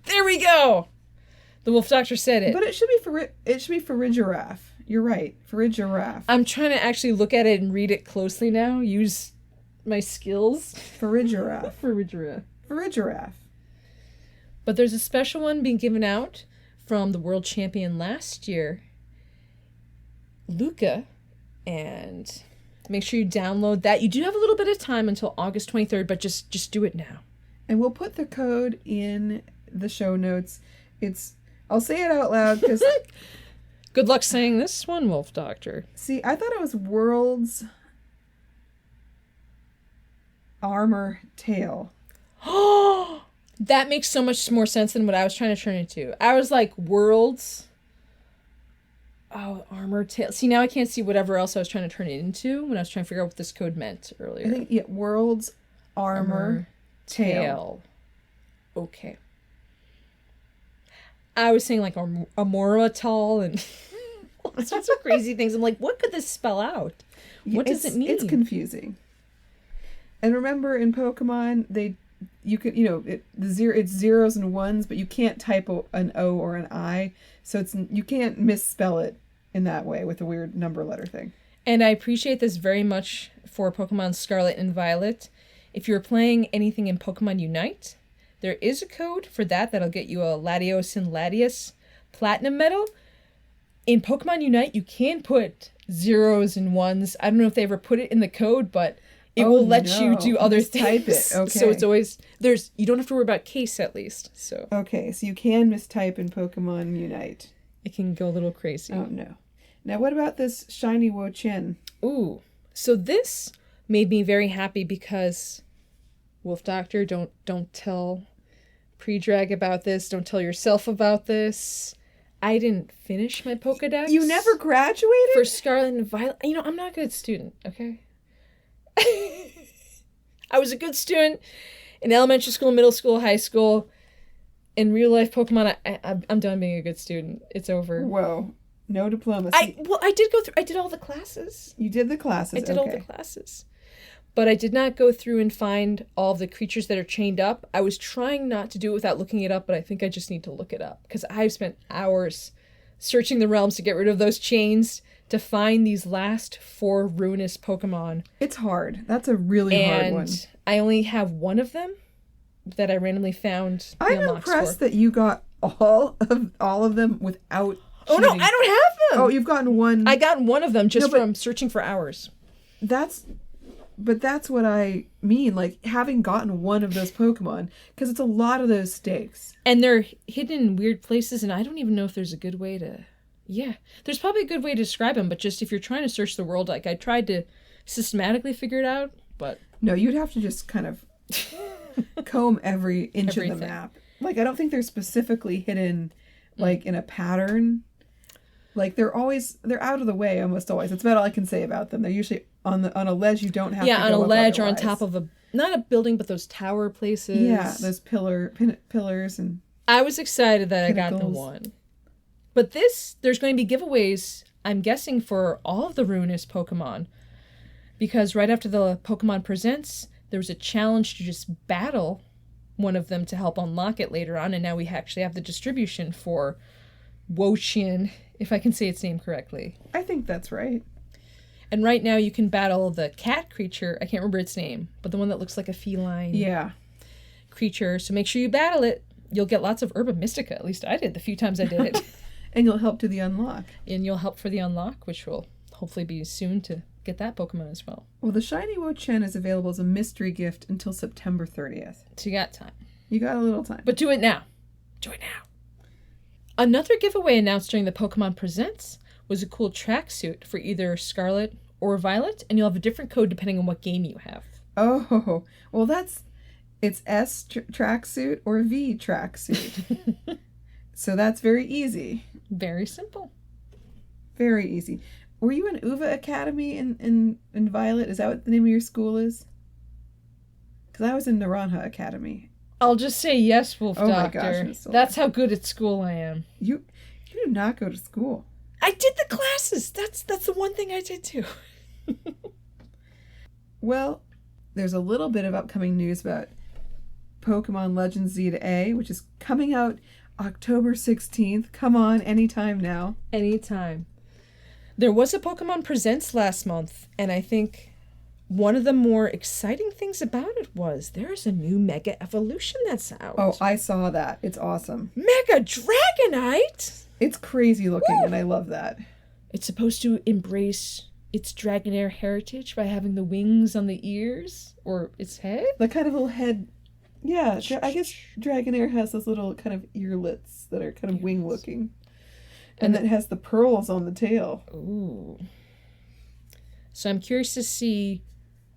There we go! The Wolf Doctor said it. But it should be Farigiraf. You're right. Farigiraf. I'm trying to actually look at it and read it closely now. Use my skills. Farigiraf. Farigiraf. Farigiraf. But there's a special one being given out from the world champion last year, Luca, and make sure you download that. You do have a little bit of time until August 23rd, but just do it now. And we'll put the code in the show notes. I'll say it out loud because... Good luck saying this one, Wolf Doctor. See, I thought it was World's Armor Tail. Oh, that makes so much more sense than what I was trying to turn it into. I was like, World's... Oh, Armor Tail. See, now I can't see whatever else I was trying to turn it into when I was trying to figure out what this code meant earlier. I think, World's Armor Tail. Okay. I was saying like Amoratol and all sorts of crazy things. I'm like, what could this spell out? What does it mean? It's confusing. And remember, in Pokemon, it's zeros and ones, but you can't type an O or an I, so you can't misspell it in that way with a weird number letter thing. And I appreciate this very much for Pokemon Scarlet and Violet. If you're playing anything in Pokemon Unite, there is a code for that'll get you a Latios and Latias Platinum Medal. In Pokemon Unite, you can put zeros and ones. I don't know if they ever put it in the code, but it will let you do other things. Type it. Okay. So it's always you don't have to worry about case at least. So okay, so you can mistype in Pokemon Unite. It can go a little crazy. Oh no. Now what about this shiny Wo-Chien? Ooh. So this made me very happy because Wolf Doctor, don't tell Pre-Drag about this. Don't tell yourself about this. I didn't finish my Pokedex. You never graduated? For Scarlet and Violet. I'm not a good student, okay? I was a good student in elementary school, middle school, high school. In real life Pokemon, I'm done being a good student. It's over. Whoa. No diplomacy. I did all the classes. You did the classes. I did all the classes. But I did not go through and find all of the creatures that are chained up. I was trying not to do it without looking it up, but I think I just need to look it up. Because I've spent hours searching the realms to get rid of those chains to find these last 4 ruinous Pokemon. It's hard. That's a really hard one. And I only have one of them that I randomly found. I'm impressed that you got all of them without Oh no, I don't have them! Oh, you've gotten one. I got one of them just from searching for hours. That's what I mean, like having gotten one of those Pokemon, because it's a lot of those stakes. And they're hidden in weird places, and I don't even know if there's a good way to... Yeah, there's probably a good way to describe them, but just if you're trying to search the world, like I tried to systematically figure it out, but... No, you'd have to just kind of comb every inch of the map. Like, I don't think they're specifically hidden, like, in a pattern. Like, they're out of the way almost always. That's about all I can say about them. They're usually on a ledge you don't have to go up. Yeah, on a ledge otherwise. or on top of not a building, but those tower places. Yeah, those pillars and I was excited that pinnacles. I got the one. But there's going to be giveaways, I'm guessing, for all of the ruinous Pokemon. Because right after the Pokemon Presents, there was a challenge to just battle one of them to help unlock it later on, and now we actually have the distribution for Wo-Chien, if I can say its name correctly. I think that's right. And right now you can battle the cat creature, I can't remember its name, but the one that looks like a feline creature. So make sure you battle it. You'll get lots of Herba Mystica, at least I did the few times I did it. And you'll help to the unlock. And you'll help for the unlock, which will hopefully be soon to get that Pokemon as well. Well, the shiny Wo-Chien is available as a mystery gift until September 30th. So you got time. You got a little time. But do it now. Do it now. Another giveaway announced during the Pokemon Presents was a cool tracksuit for either Scarlet or Violet, and you'll have a different code depending on what game you have. Oh, well it's S tracksuit or V tracksuit. So that's very easy. Very simple. Very easy. Were you in Uva Academy in Violet? Is that what the name of your school is? Because I was in Naranja Academy. I'll just say yes, Wolf Doctor. My gosh, that's how good at school I am. You do not go to school. I did the classes. That's the one thing I did too. Well, there's a little bit of upcoming news about Pokemon Legends Z to A, which is coming out October 16th. Come on, anytime now. Anytime. There was a Pokemon Presents last month, and I think one of the more exciting things about it was there's a new Mega Evolution that's out. Oh, I saw that. It's awesome. Mega Dragonite! It's crazy looking, Woo! and I love that. It's supposed to embrace its Dragonair heritage by having the wings on the ears or its head. The kind of little head. Yeah, I guess Dragonair has those little kind of earlets that are kind of wing looking. And it has the pearls on the tail. Ooh. So I'm curious to see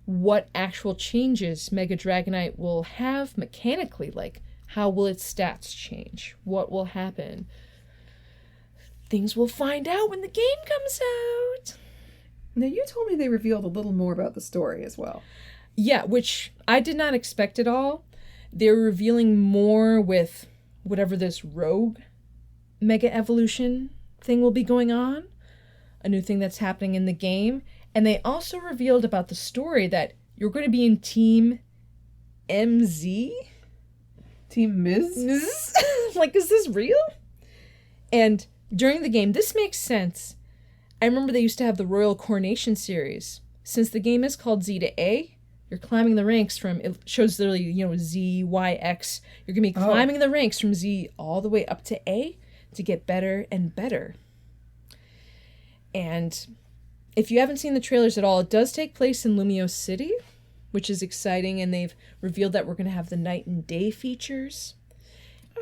what actual changes Mega Dragonite will have mechanically. Like, how will its stats change? What will happen? Things we'll find out when the game comes out. Now, you told me they revealed a little more about the story as well. Yeah, which I did not expect at all. They're revealing more with whatever this rogue Mega Evolution thing will be going on. A new thing that's happening in the game. And they also revealed about the story that you're going to be in Team MZ? Team Miz? Like, is this real? And during the game, this makes sense. I remember they used to have the Royal Coronation series. Since the game is called Z to A, you're climbing the ranks from, it shows literally, Z, Y, X. You're going to be climbing the ranks from Z all the way up to A to get better and better. And if you haven't seen the trailers at all, it does take place in Lumio City, which is exciting. And they've revealed that we're going to have the night and day features.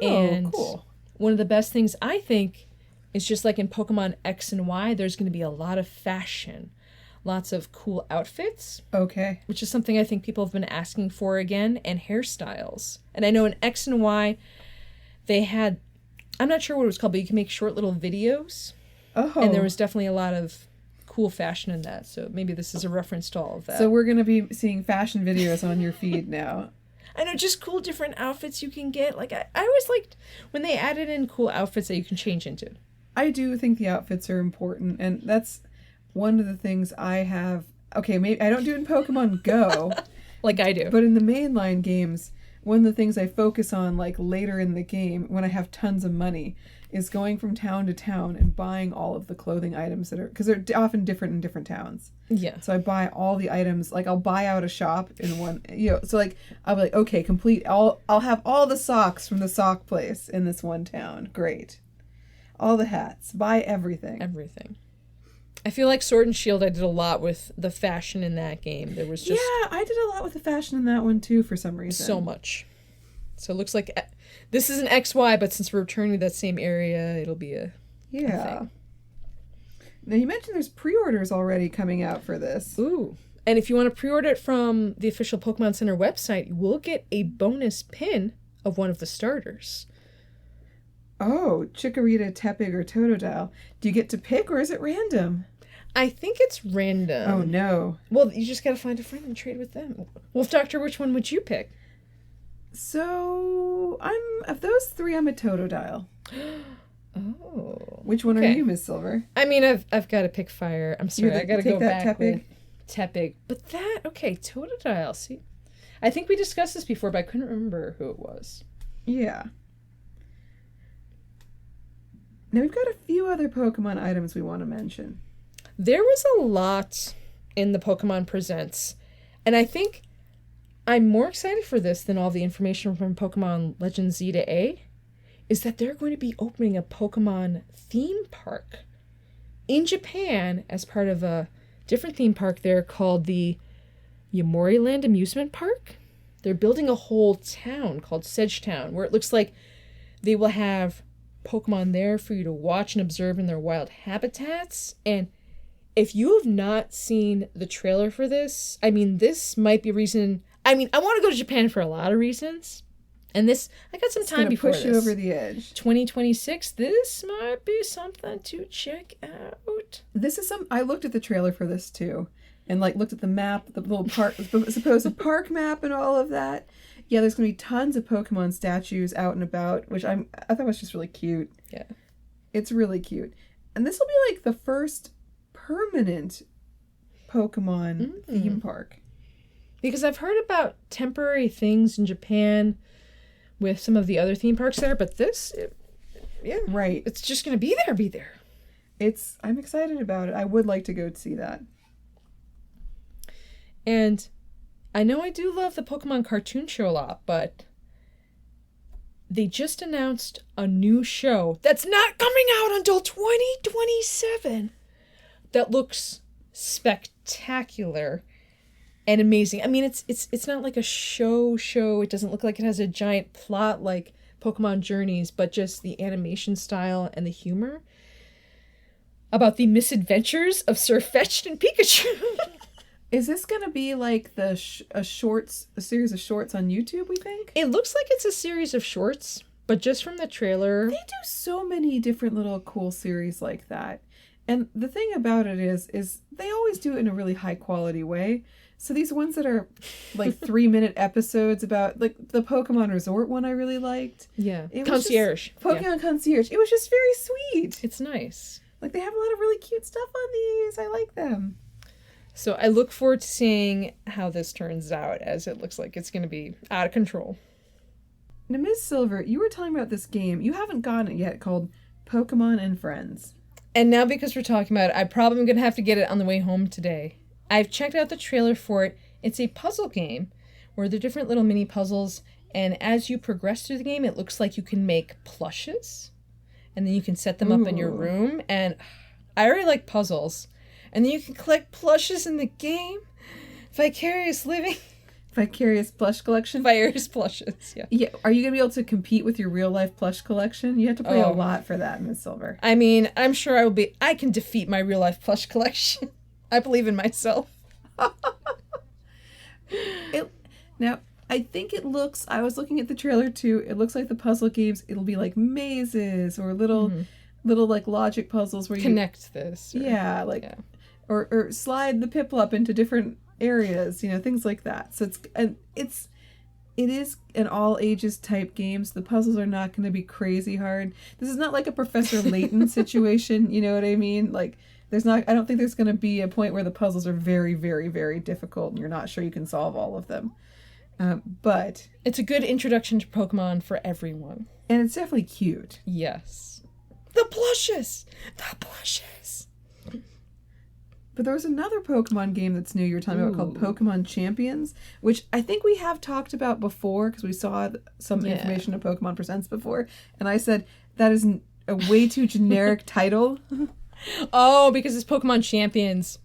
Oh, and cool. One of the best things, I think, is just like in Pokemon X and Y, there's going to be a lot of fashion. Lots of cool outfits. Okay. Which is something I think people have been asking for again, and hairstyles. And I know in X and Y, they had, I'm not sure what it was called, but you can make short little videos. Oh. And there was definitely a lot of cool fashion in that. So maybe this is a reference to all of that. So we're going to be seeing fashion videos on your feed now. I know, just cool different outfits you can get. Like, I always liked when they added in cool outfits that you can change into. I do think the outfits are important, and that's one of the things I have. Okay, maybe I don't do it in Pokemon Go. Like I do. But in the mainline games, one of the things I focus on, like, later in the game, when I have tons of money, is going from town to town and buying all of the clothing items that are, because they're often different in different towns. Yeah. So I buy all the items, like I'll buy out a shop in one, so like I'll be like, okay, I'll have all the socks from the sock place in this one town. Great. All the hats, buy everything. Everything. I feel like Sword and Shield, I did a lot with the fashion in that game. There was just... Yeah, I did a lot with the fashion in that one too for some reason. So much. So it looks like this is an XY, but since we're returning to that same area, it'll be a thing. Now, you mentioned there's pre-orders already coming out for this. Ooh. And if you want to pre-order it from the official Pokemon Center website, you will get a bonus pin of one of the starters. Oh, Chikorita, Tepig, or Totodile. Do you get to pick, or is it random? I think it's random. Oh, no. Well, you just got to find a friend and trade with them. Wolf Doctor, which one would you pick? So, of those three, I'm a Totodile. Oh. Which one are you, Miz Sylver? I mean, I've got to pick fire. I'm sorry, I got to go back Tepig? with Tepig. But Totodile. See, I think we discussed this before, but I couldn't remember who it was. Yeah. Now, we've got a few other Pokemon items we want to mention. There was a lot in the Pokemon Presents, and I think I'm more excited for this than all the information from Pokemon Legends Z to A, is that they're going to be opening a Pokemon theme park in Japan as part of a different theme park there called the Yomiuriland Amusement Park. They're building a whole town called Sedgetown, where it looks like they will have Pokemon there for you to watch and observe in their wild habitats. And if you have not seen the trailer for this, I mean, this might be a reason. I mean, I want to go to Japan for a lot of reasons. And this, I got some time before this. Push you over the edge. 2026, this might be something to check out. I looked at the trailer for this too. And looked at the map, the little park, supposed park map and all of that. Yeah, there's going to be tons of Pokemon statues out and about, which I thought was just really cute. Yeah. It's really cute. And this will be like the first permanent Pokemon theme park. Because I've heard about temporary things in Japan with some of the other theme parks there, but this, right. It's just going to be there. I'm excited about it. I would like to go see that. And I know I do love the Pokemon cartoon show a lot, but they just announced a new show that's not coming out until 2027 that looks spectacular and amazing. I mean, it's not like a show. It doesn't look like it has a giant plot like Pokemon Journeys, but just the animation style and the humor about the misadventures of Sirfetch'd Pikachu. Is this going to be like a series of shorts on YouTube, we think? It looks like it's a series of shorts, but just from the trailer. They do so many different little cool series like that. And the thing about it is they always do it in a really high quality way. So these ones that are like 3-minute episodes about, like the Pokemon Resort one I really liked. Yeah. It Concierge. Pokemon Concierge. It was just very sweet. It's nice. Like they have a lot of really cute stuff on these. I like them. So I look forward to seeing how this turns out, as it looks like it's going to be out of control. Now, Miz Sylver, you were telling about this game. You haven't gotten it yet, called Pokémon and Friends. And now because we're talking about it, I'm probably going to have to get it on the way home today. I've checked out the trailer for it. It's a puzzle game where there are different little mini puzzles, and as you progress through the game, it looks like you can make plushes, and then you can set them up in your room, and I already like puzzles. And then you can collect plushes in the game. Vicarious living. Vicarious plush collection? Vicarious plushes, yeah. Yeah. Are you going to be able to compete with your real life plush collection? You have to play a lot for that, Miz Sylver. I mean, I'm sure I can defeat my real life plush collection. I believe in myself. Now, I think it looks, I was looking at the trailer too, it looks like the puzzle games, it'll be like mazes or little like logic puzzles where you connect this. Or slide the Piplup into different areas, things like that. So it is an all ages type game, so the puzzles are not going to be crazy hard. This is not like a Professor Layton situation, you know what I mean? Like I don't think there's going to be a point where the puzzles are very, very, very difficult and you're not sure you can solve all of them. But it's a good introduction to Pokemon for everyone. And it's definitely cute. Yes. The plushes! But there was another Pokemon game that's new you were talking about called Pokémon Champions, which I think we have talked about before because we saw some information on Pokémon Presents before. And I said, that is a way too generic title. Oh, because it's Pokemon Champions.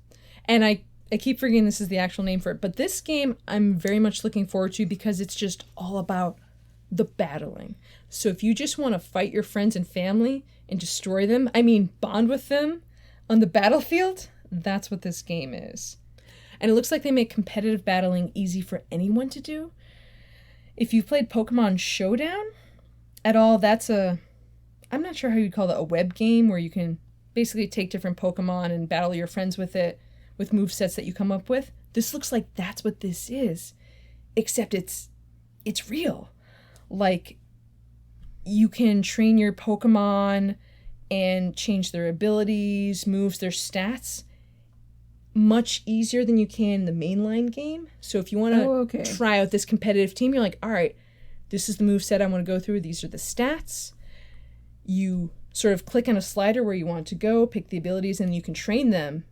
And I keep forgetting this is the actual name for it. But this game I'm very much looking forward to because it's just all about the battling. So if you just want to fight your friends and family and destroy them, bond with them on the battlefield, that's what this game is. And it looks like they make competitive battling easy for anyone to do. If you've played Pokemon Showdown at all, I'm not sure how you'd call it, a web game where you can basically take different Pokemon and battle your friends with it with movesets that you come up with. This looks like that's what this is. Except it's real. Like, you can train your Pokemon and change their abilities, moves, their stats much easier than you can in the mainline game. So if you want to try out this competitive team, you're like, all right, this is the moveset I want to go through. These are the stats. You sort of click on a slider where you want to go, pick the abilities, and you can train them.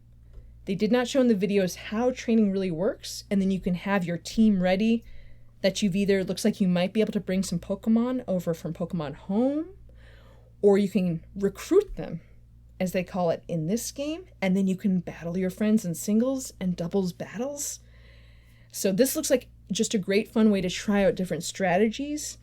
They did not show in the videos how training really works, and then you can have your team ready that looks like you might be able to bring some Pokemon over from Pokemon Home, or you can recruit them, as they call it in this game, and then you can battle your friends in singles and doubles battles. So this looks like just a great fun way to try out different strategies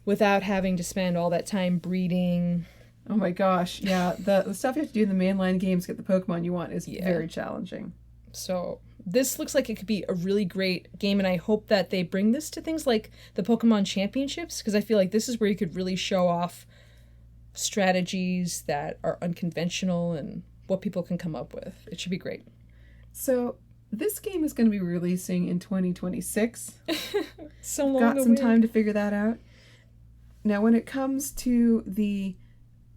without having to spend all that time breeding. Oh my gosh, yeah. The stuff you have to do in the mainline games to get the Pokemon you want is very challenging. So this looks like it could be a really great game, and I hope that they bring this to things like the Pokemon Championships, because I feel like this is where you could really show off strategies that are unconventional and what people can come up with. It should be great. So this game is going to be releasing in 2026. So long. Got some time to figure that out. Now, when it comes to the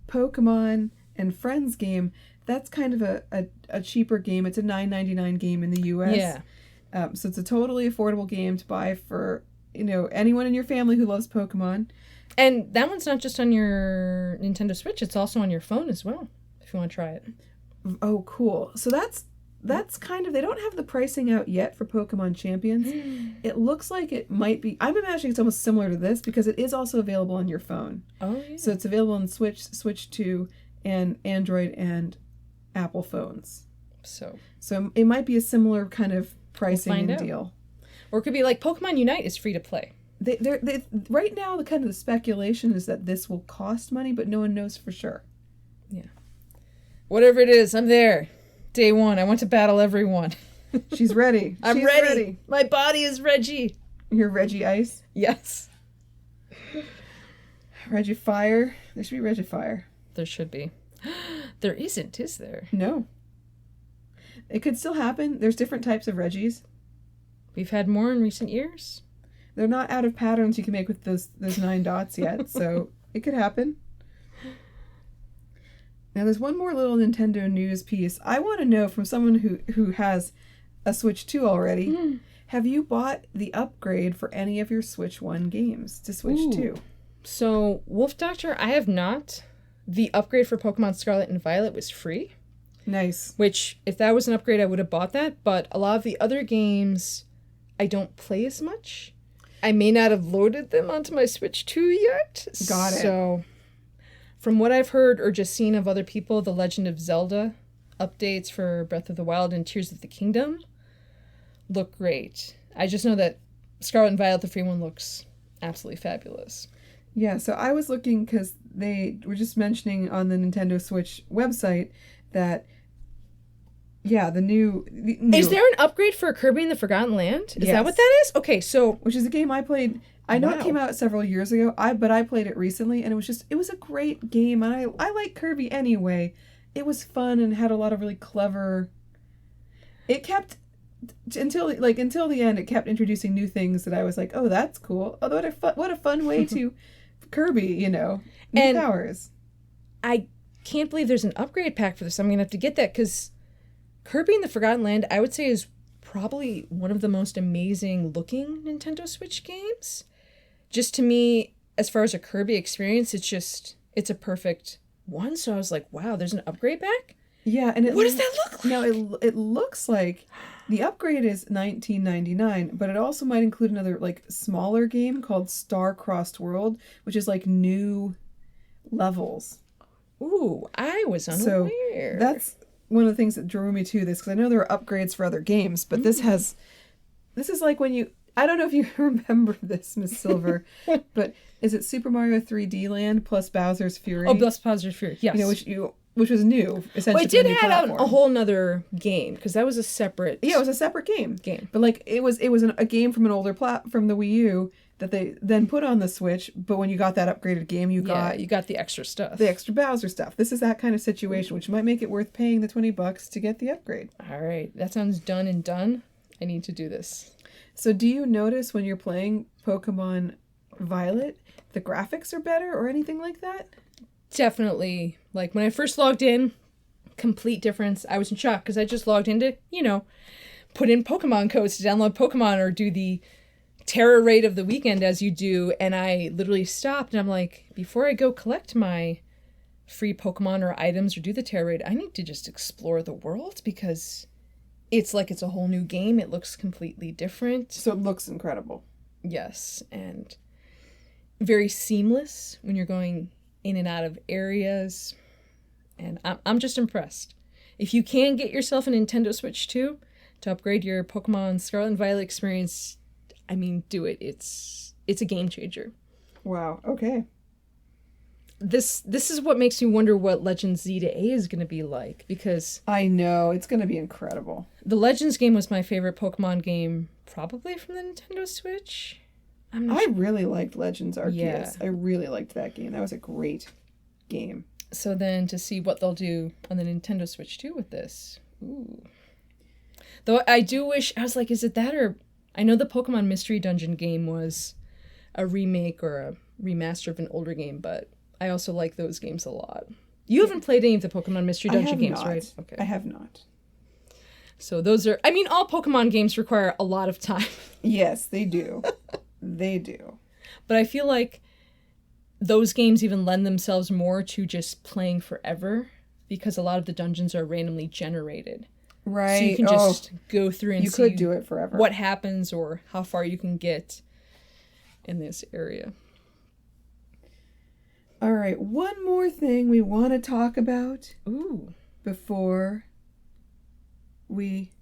Pokemon and Friends game, that's kind of a cheaper game. It's a $9.99 game in the US. Yeah. So it's a totally affordable game to buy for anyone in your family who loves Pokemon. And that one's not just on your Nintendo Switch, it's also on your phone as well, if you want to try it. Oh, cool. So that's that's kind of, they don't have the pricing out yet for Pokemon Champions. It looks like it might be, I'm imagining it's almost similar to this because it is also available on your phone. Oh, yeah. So it's available on Switch 2, and Android and Apple phones. So it might be a similar kind of pricing and deal. Or it could be like Pokemon Unite is free to play. They right now, the kind of the speculation is that this will cost money, but no one knows for sure. Yeah. Whatever it is, I'm there. Day one, I want to battle everyone. She's ready. I'm ready. My body is Reggie. You're Reggie Ice? Yes. Reggie Fire? There should be Reggie Fire. There should be. There isn't, is there? No. It could still happen. There's different types of Reggies. We've had more in recent years. They're not out of patterns you can make with those 9 dots yet, so it could happen. Now, there's one more little Nintendo news piece. I want to know from someone who has a Switch 2 already, have you bought the upgrade for any of your Switch 1 games to Switch 2? So, Wolf Doctor, I have not. The upgrade for Pokemon Scarlet and Violet was free. Nice. Which, if that was an upgrade, I would have bought that. But a lot of the other games, I don't play as much. I may not have loaded them onto my Switch 2 yet. Got it. So, from what I've heard or just seen of other people, the Legend of Zelda updates for Breath of the Wild and Tears of the Kingdom look great. I just know that Scarlet and Violet, the free one, looks absolutely fabulous. Yeah, so I was looking because they were just mentioning on the Nintendo Switch website that, yeah, the new... Is there an upgrade for Kirby and the Forgotten Land? Is that what that is? Okay, so... Which is a game I played... I know it came out several years ago, but I played it recently, and it was a great game, and I like Kirby anyway. It was fun and had a lot of really clever... It kept... Until the end, it kept introducing new things that I was like, oh, that's cool. Although what a fun way to... Kirby, new powers. I can't believe there's an upgrade pack for this. I'm going to have to get that, because Kirby and the Forgotten Land, I would say, is probably one of the most amazing looking Nintendo Switch games. Just to me, as far as a Kirby experience, it's a perfect one. So I was like, wow, there's an upgrade pack? Yeah, and what does that look like? Now, it looks like the upgrade is $19.99, but it also might include another, smaller game called Star Crossed World, which is, new levels. Ooh, I was unaware. So that's one of the things that drew me to this, because I know there are upgrades for other games, but this is like when you... I don't know if you remember this, Miz Sylver, but is it Super Mario 3D Land plus Bowser's Fury? Oh, plus Bowser's Fury, yes. Which was new, essentially. Well, it did add out a whole nother game, because that was a separate... Yeah, it was a separate game. But, it was a game from an older from the Wii U that they then put on the Switch, but when you got that upgraded game, you got the extra stuff. The extra Bowser stuff. This is that kind of situation, which might make it worth paying the $20 to get the upgrade. All right. That sounds done and done. I need to do this. So do you notice when you're playing Pokemon Violet, the graphics are better or anything like that? Definitely. Like, when I first logged in, complete difference. I was in shock because I just logged in to, put in Pokemon codes to download Pokemon or do the terror raid of the weekend as you do. And I literally stopped and I'm like, before I go collect my free Pokemon or items or do the terror raid, I need to just explore the world because it's like it's a whole new game. It looks completely different. So it looks incredible. Yes. And very seamless when you're going in and out of areas. And I'm just impressed. If you can get yourself a Nintendo Switch 2 to upgrade your Pokemon Scarlet and Violet experience, I mean, do it. It's a game changer. Wow. Okay. This is what makes me wonder what Legends Z to A is going to be like, because I know it's going to be incredible. The Legends game was my favorite Pokemon game, probably from the Nintendo Switch. I really liked Legends Arceus. Yeah. I really liked that game. That was a great game. So then to see what they'll do on the Nintendo Switch 2 with this. Ooh. Though I do wish, I was like, is it that or... I know the Pokemon Mystery Dungeon game was a remake or a remaster of an older game, but I also like those games a lot. You haven't played any of the Pokemon Mystery Dungeon games, not. Right? Okay. I have not. So those are... I mean, all Pokemon games require a lot of time. Yes, they do. They do. But I feel like those games even lend themselves more to just playing forever because a lot of the dungeons are randomly generated. Right. So you can just go through and you see could do it forever. what happens or how far you can get in this area. All right, one more thing we want to talk about Ooh. before we,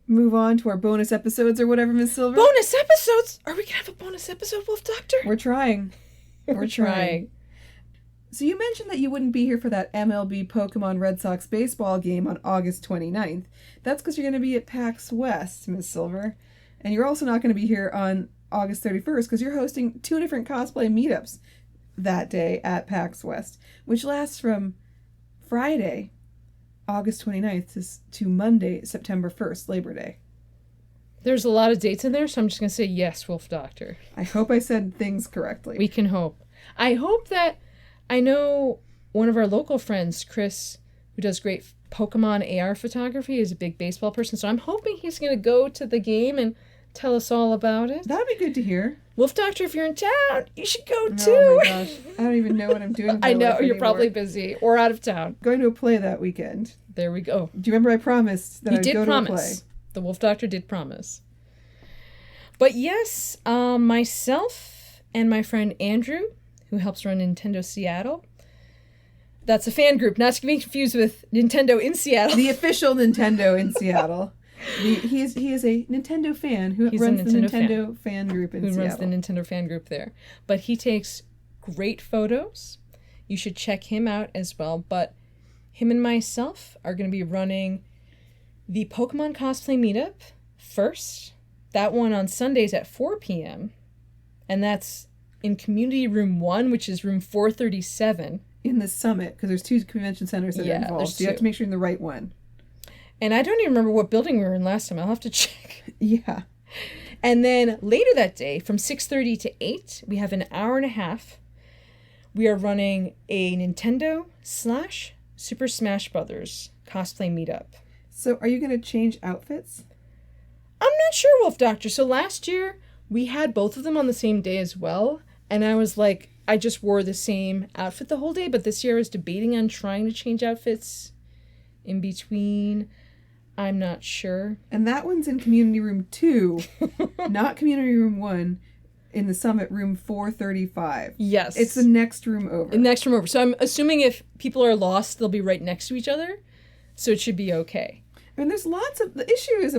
move on to our bonus episodes or whatever, Miss Sylver. Bonus episodes? Are we going to have a bonus episode, Wolf Doctor? We're trying. We're trying. So you mentioned that you wouldn't be here for that MLB Pokemon Red Sox baseball game on August 29th. That's because you're going to be at PAX West, Miss Sylver. And you're also not going to be here on August 31st because you're hosting 2 different cosplay meetups that day at PAX West, which lasts from Friday, August 29th to Monday, September 1st, Labor Day. There's a lot of dates in there, so I'm just going to say yes, Wolf Doctor. I hope I said things correctly. We can hope. I hope that... I know one of our local friends, Chris, who does great Pokemon AR photography, is a big baseball person, so I'm hoping he's going to go to the game and tell us all about it. That'd be good to hear. Wolf Doctor, if you're in town, you should go too. Oh my gosh. I don't even know what I'm doing. I know, you're probably busy or out of town. Going to a play that weekend. There we go. Do you remember I promised that I'd go to a play? The Wolf Doctor did promise. But yes, myself and my friend Andrew, who helps run Nintendo Seattle. That's a fan group, not to be confused with Nintendo in Seattle. The official Nintendo in Seattle. He is a Nintendo fan who runs the Nintendo fan group in Seattle. Who runs the Nintendo fan group there. But he takes great photos. You should check him out as well. But him and myself are going to be running the Pokemon Cosplay Meetup first. That one on Sundays at 4 p.m. And that's in Community Room 1, which is room 437. In the Summit, because there's 2 convention centers that are involved. So you have to make sure you're in the right one. And I don't even remember what building we were in last time. I'll have to check. Yeah. And then later that day, from 6:30 to 8, we have an hour and a half. We are running a Nintendo/Super Smash Brothers cosplay meetup. So are you going to change outfits? I'm not sure, Wolf Doctor. So last year, we had both of them on the same day as well. And I was like, I just wore the same outfit the whole day. But this year I was debating on trying to change outfits in between. I'm not sure. And that one's in Community Room 2, not Community Room 1, in the Summit, room 435. Yes. It's the next room over. The next room over. So I'm assuming if people are lost, they'll be right next to each other. So it should be okay. And there's lots of... The issue is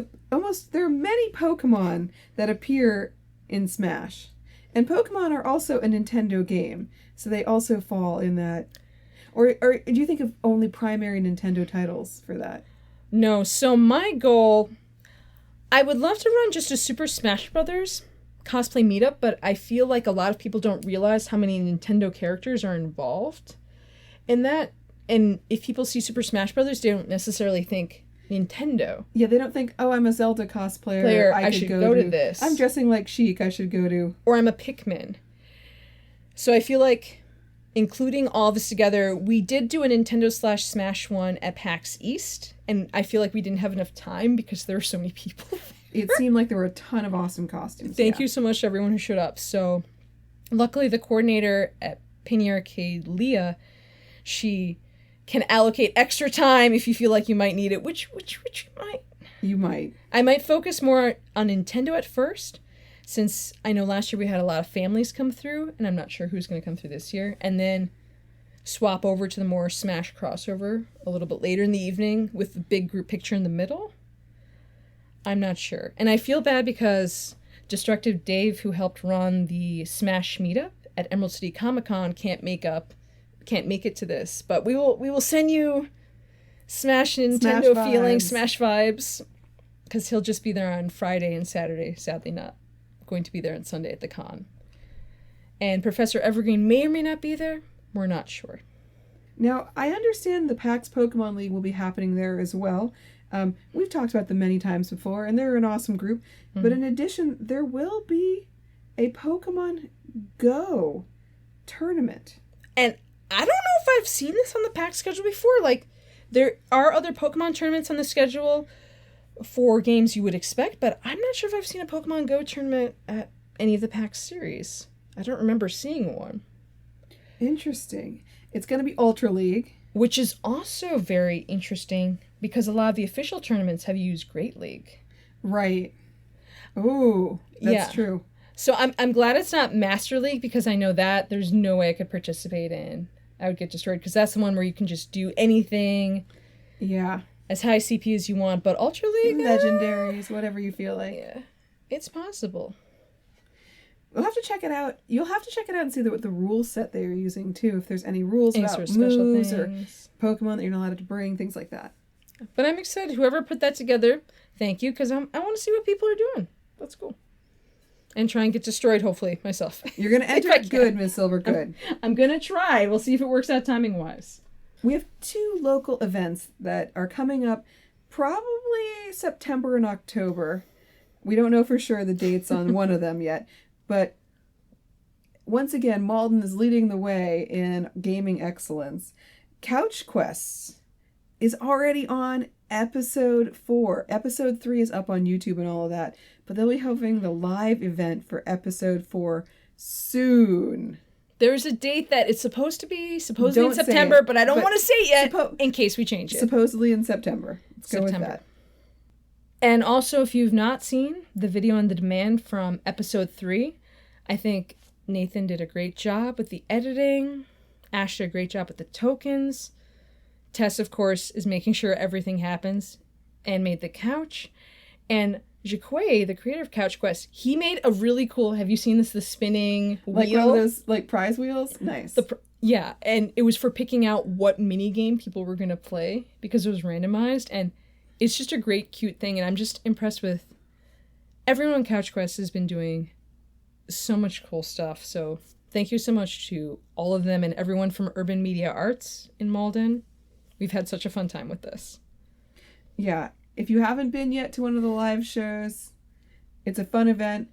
there are many Pokemon that appear in Smash. And Pokemon are also a Nintendo game. So they also fall in that... Or do you think of only primary Nintendo titles for that? No. So my goal... I would love to run just a Super Smash Brothers cosplay meetup, but I feel like a lot of people don't realize how many Nintendo characters are involved in that. And if people see Super Smash Brothers, they don't necessarily think Nintendo. Yeah, they don't think, oh, I'm a Zelda cosplayer. I should go to this. I'm dressing like Sheik. I should go to... Or I'm a Pikmin. So I feel like including all this together, we did do a Nintendo/Smash one at PAX East, and I feel like we didn't have enough time because there were so many people. It seemed like there were a ton of awesome costumes. Thank you so much to everyone who showed up. So luckily the coordinator at Penny Arcade, Leah, she can allocate extra time if you feel like you might need it, which you might. You might. I might focus more on Nintendo at first, since I know last year we had a lot of families come through, and I'm not sure who's going to come through this year, and then swap over to the more Smash crossover a little bit later in the evening with the big group picture in the middle. I'm not sure. And I feel bad because Destructive Dave, who helped run the Smash meetup at Emerald City Comic-Con, can't make it to this, but we will send you Smash Nintendo feelings, Smash vibes, because he'll just be there on Friday and Saturday. Sadly, not going to be there on Sunday at the con. And Professor Evergreen may or may not be there. We're not sure. Now, I understand the PAX Pokemon League will be happening there as well. We've talked about them many times before, and they're an awesome group. Mm-hmm. But in addition, there will be a Pokemon Go tournament. And I don't know if I've seen this on the PAX schedule before. Like, there are other Pokemon tournaments on the schedule for games you would expect, but I'm not sure if I've seen a Pokemon Go tournament at any of the PAX series. I don't remember seeing one. Interesting. It's going to be Ultra League. Which is also very interesting because a lot of the official tournaments have used Great League. Right. Ooh, that's true. So I'm glad it's not Master League because I know that there's no way I could participate in. I would get destroyed because that's the one where you can just do anything. Yeah. As high CP as you want, but Ultra League? Legendaries, whatever you feel like. Yeah. It's possible. We'll have to check it out. You'll have to check it out and see what the rule set they are using, too. If there's any rules Any about sort of special moves things. or Pokemon that you're not allowed to bring, things like that. But I'm excited. Whoever put that together, thank you, because I want to see what people are doing. That's cool. And try and get destroyed, hopefully, myself. You're going to enter it good, Miz Sylver, good. I'm going to try. We'll see if it works out timing-wise. We have 2 local events that are coming up probably September and October. We don't know for sure the dates on one of them yet, but once again, Malden is leading the way in gaming excellence. Couch Quests is already on episode 4. Episode 3 is up on YouTube and all of that, but they'll be having the live event for episode 4 soon. There's a date that it's supposedly in Don't say September, it, but I don't but want to say it yet in case we change it. Supposedly in September. Let's go with that. And also, if you've not seen the video on the demand from episode 3, I think Nathan did a great job with the editing. Ash did a great job with the tokens. Tess, of course, is making sure everything happens and made the couch. And Jaquay, the creator of Couch Quest, he made a really cool, have you seen this, the spinning wheel? Like one of those prize wheels? Nice. Yeah, and it was for picking out what mini game people were going to play because it was randomized. And it's just a great, cute thing. And I'm just impressed with everyone on Couch Quest has been doing so much cool stuff. So thank you so much to all of them and everyone from Urban Media Arts in Malden. We've had such a fun time with this. Yeah. If you haven't been yet to one of the live shows, it's a fun event.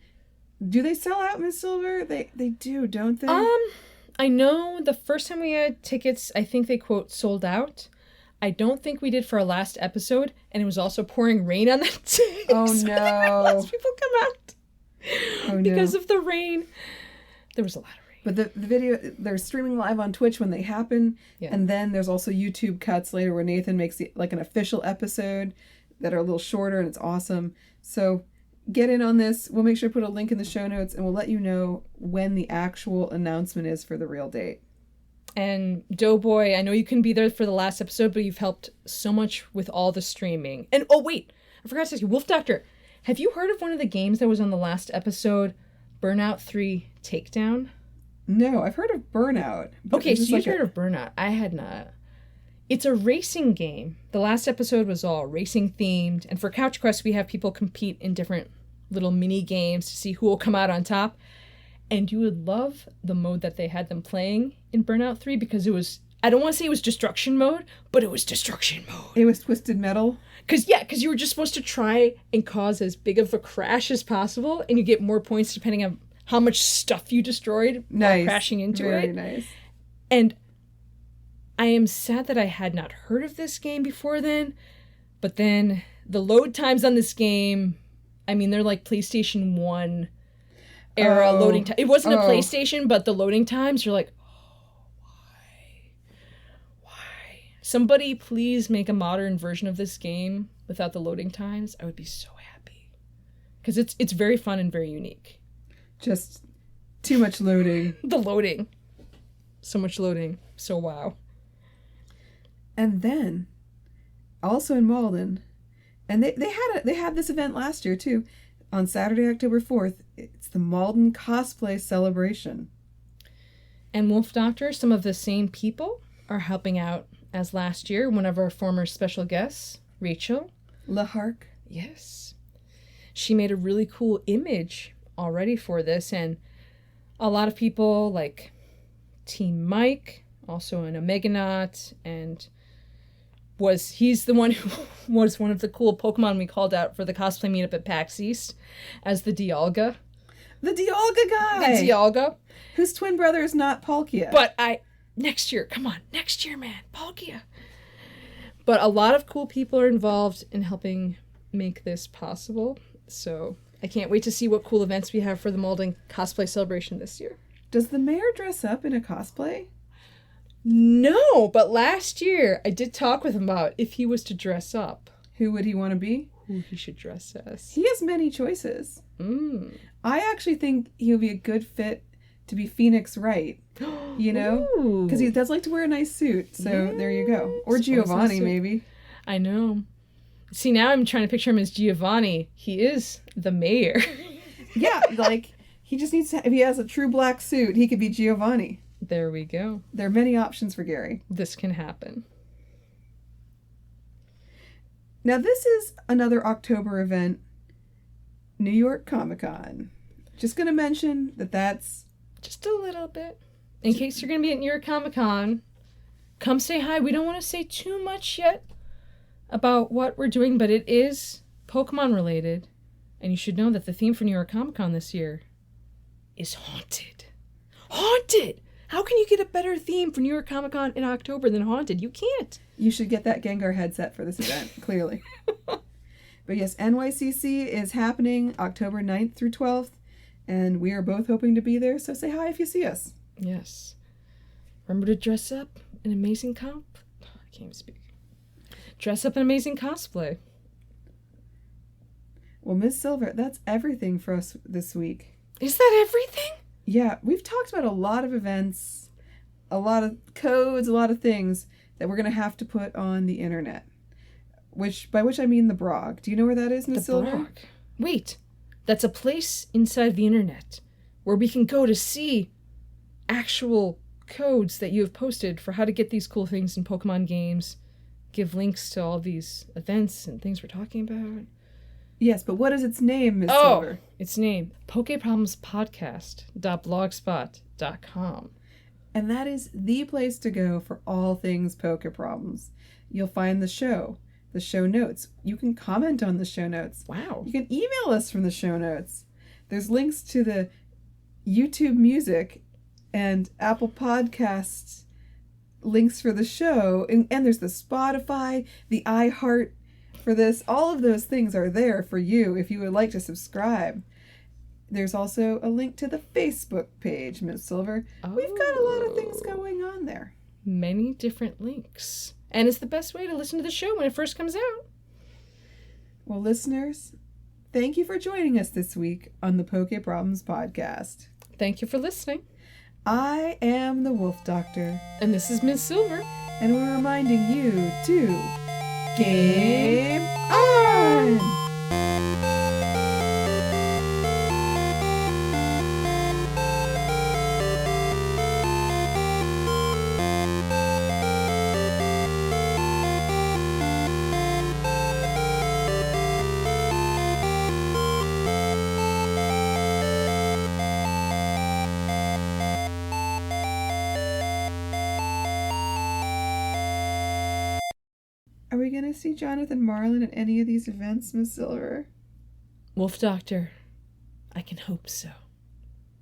Do they sell out, Miz Sylver? They do, don't they? I know the first time we had tickets, I think they quote sold out. I don't think we did for our last episode, and it was also pouring rain on that day. Oh so no! I think we lost people come out. Oh, because of the rain. There was a lot of rain. But the video, they're streaming live on Twitch when they happen, and then there's also YouTube cuts later where Nathan makes an official episode that are a little shorter, and it's awesome. So get in on this. We'll make sure to put a link in the show notes, and we'll let you know when the actual announcement is for the real date. And Doughboy, I know you couldn't be there for the last episode, but you've helped so much with all the streaming. And oh wait, I forgot to ask you, Wolf Doctor, have you heard of one of the games that was on the last episode, Burnout 3 Takedown? No, I've heard of Burnout. Okay, so you've heard of Burnout. I had not. It's a racing game. The last episode was all racing themed, and for Couch Quest, we have people compete in different little mini games to see who will come out on top. And you would love the mode that they had them playing in Burnout 3 because it was, I don't want to say it was destruction mode, but it was destruction mode. It was Twisted Metal? Because you were just supposed to try and cause as big of a crash as possible, and you get more points depending on how much stuff you destroyed while crashing into Very it. Nice. And I am sad that I had not heard of this game before then, but then the load times on this game, I mean, they're like PlayStation 1 era loading time. It wasn't a PlayStation, but the loading times, you're like, why? Somebody please make a modern version of this game without the loading times. I would be so happy. Because it's very fun and very unique. Just too much loading. The loading. So much loading. So wow. And then, also in Malden, and they had this event last year too. On Saturday, October 4th, it's the Malden Cosplay Celebration. And Wolf Doctor, some of the same people are helping out as last year. One of our former special guests, Rachel LaHark. Yes. She made a really cool image already for this, and a lot of people like Team Mike, also an Omeganaut, and he's the one who was one of the cool Pokemon we called out for the cosplay meetup at PAX East as the Dialga. The Dialga guy! The Dialga. Whose twin brother is not Palkia. But next year, come on, next year, man, Palkia. But a lot of cool people are involved in helping make this possible. So I can't wait to see what cool events we have for the Malden Cosplay Celebration this year. Does the mayor dress up in a cosplay? No, but last year I did talk with him about if he was to dress up, Who would he want to be? who he should dress as. He has many choices. Mm. I actually think he would be a good fit to be Phoenix Wright, you know? Because he does like to wear a nice suit, so there you go. Or Giovanni, maybe. I know. See, now I'm trying to picture him as Giovanni. He is the mayor. Yeah, like, he just needs to, if he has a true black suit, he could be Giovanni. There we go. There are many options for Gary. This can happen. Now, this is another October event, New York Comic Con. Just going to mention that that's... Just a little bit. In case you're going to be at New York Comic Con, come say hi. We don't want to say too much yet about what we're doing, but it is Pokemon related. And you should know that the theme for New York Comic Con this year is Haunted. Haunted! How can you get a better theme for New York Comic Con in October than Haunted? You can't. You should get that Gengar headset for this event, clearly. But yes, NYCC is happening October 9th through 12th, and we are both hoping to be there, so say hi if you see us. Yes. Remember to dress up in amazing I can't even speak. Dress up in amazing cosplay. Well, Miz Sylver, that's everything for us this week. Is that everything? Yeah, we've talked about a lot of events, a lot of codes, a lot of things that we're going to have to put on the internet. By which I mean the Brog. Do you know where that is, Miss Sylver? Brog. Wait, that's a place inside the internet where we can go to see actual codes that you have posted for how to get these cool things in Pokemon games, give links to all these events and things we're talking about. Yes, but what is its name, Miss Sylver? Its name, PokeProblemsPodcast.blogspot.com. And that is the place to go for all things Poke Problems. You'll find the show notes. You can comment on the show notes. Wow. You can email us from the show notes. There's links to the YouTube music and Apple Podcasts links for the show. And there's the Spotify, the iHeart for this. All of those things are there for you if you would like to subscribe. There's also a link to the Facebook page, Miss Sylver. We've got a lot of things going on there. Many different links. And it's the best way to listen to the show when it first comes out. Well, listeners, thank you for joining us this week on the Poke Problems Podcast. Thank you for listening. I am the Wolf Doctor. And this is Miz Sylver. And we're reminding you to game on! Are we going to see Jonathan Marlin at any of these events, Miss Sylver? Wolf Doctor, I can hope so.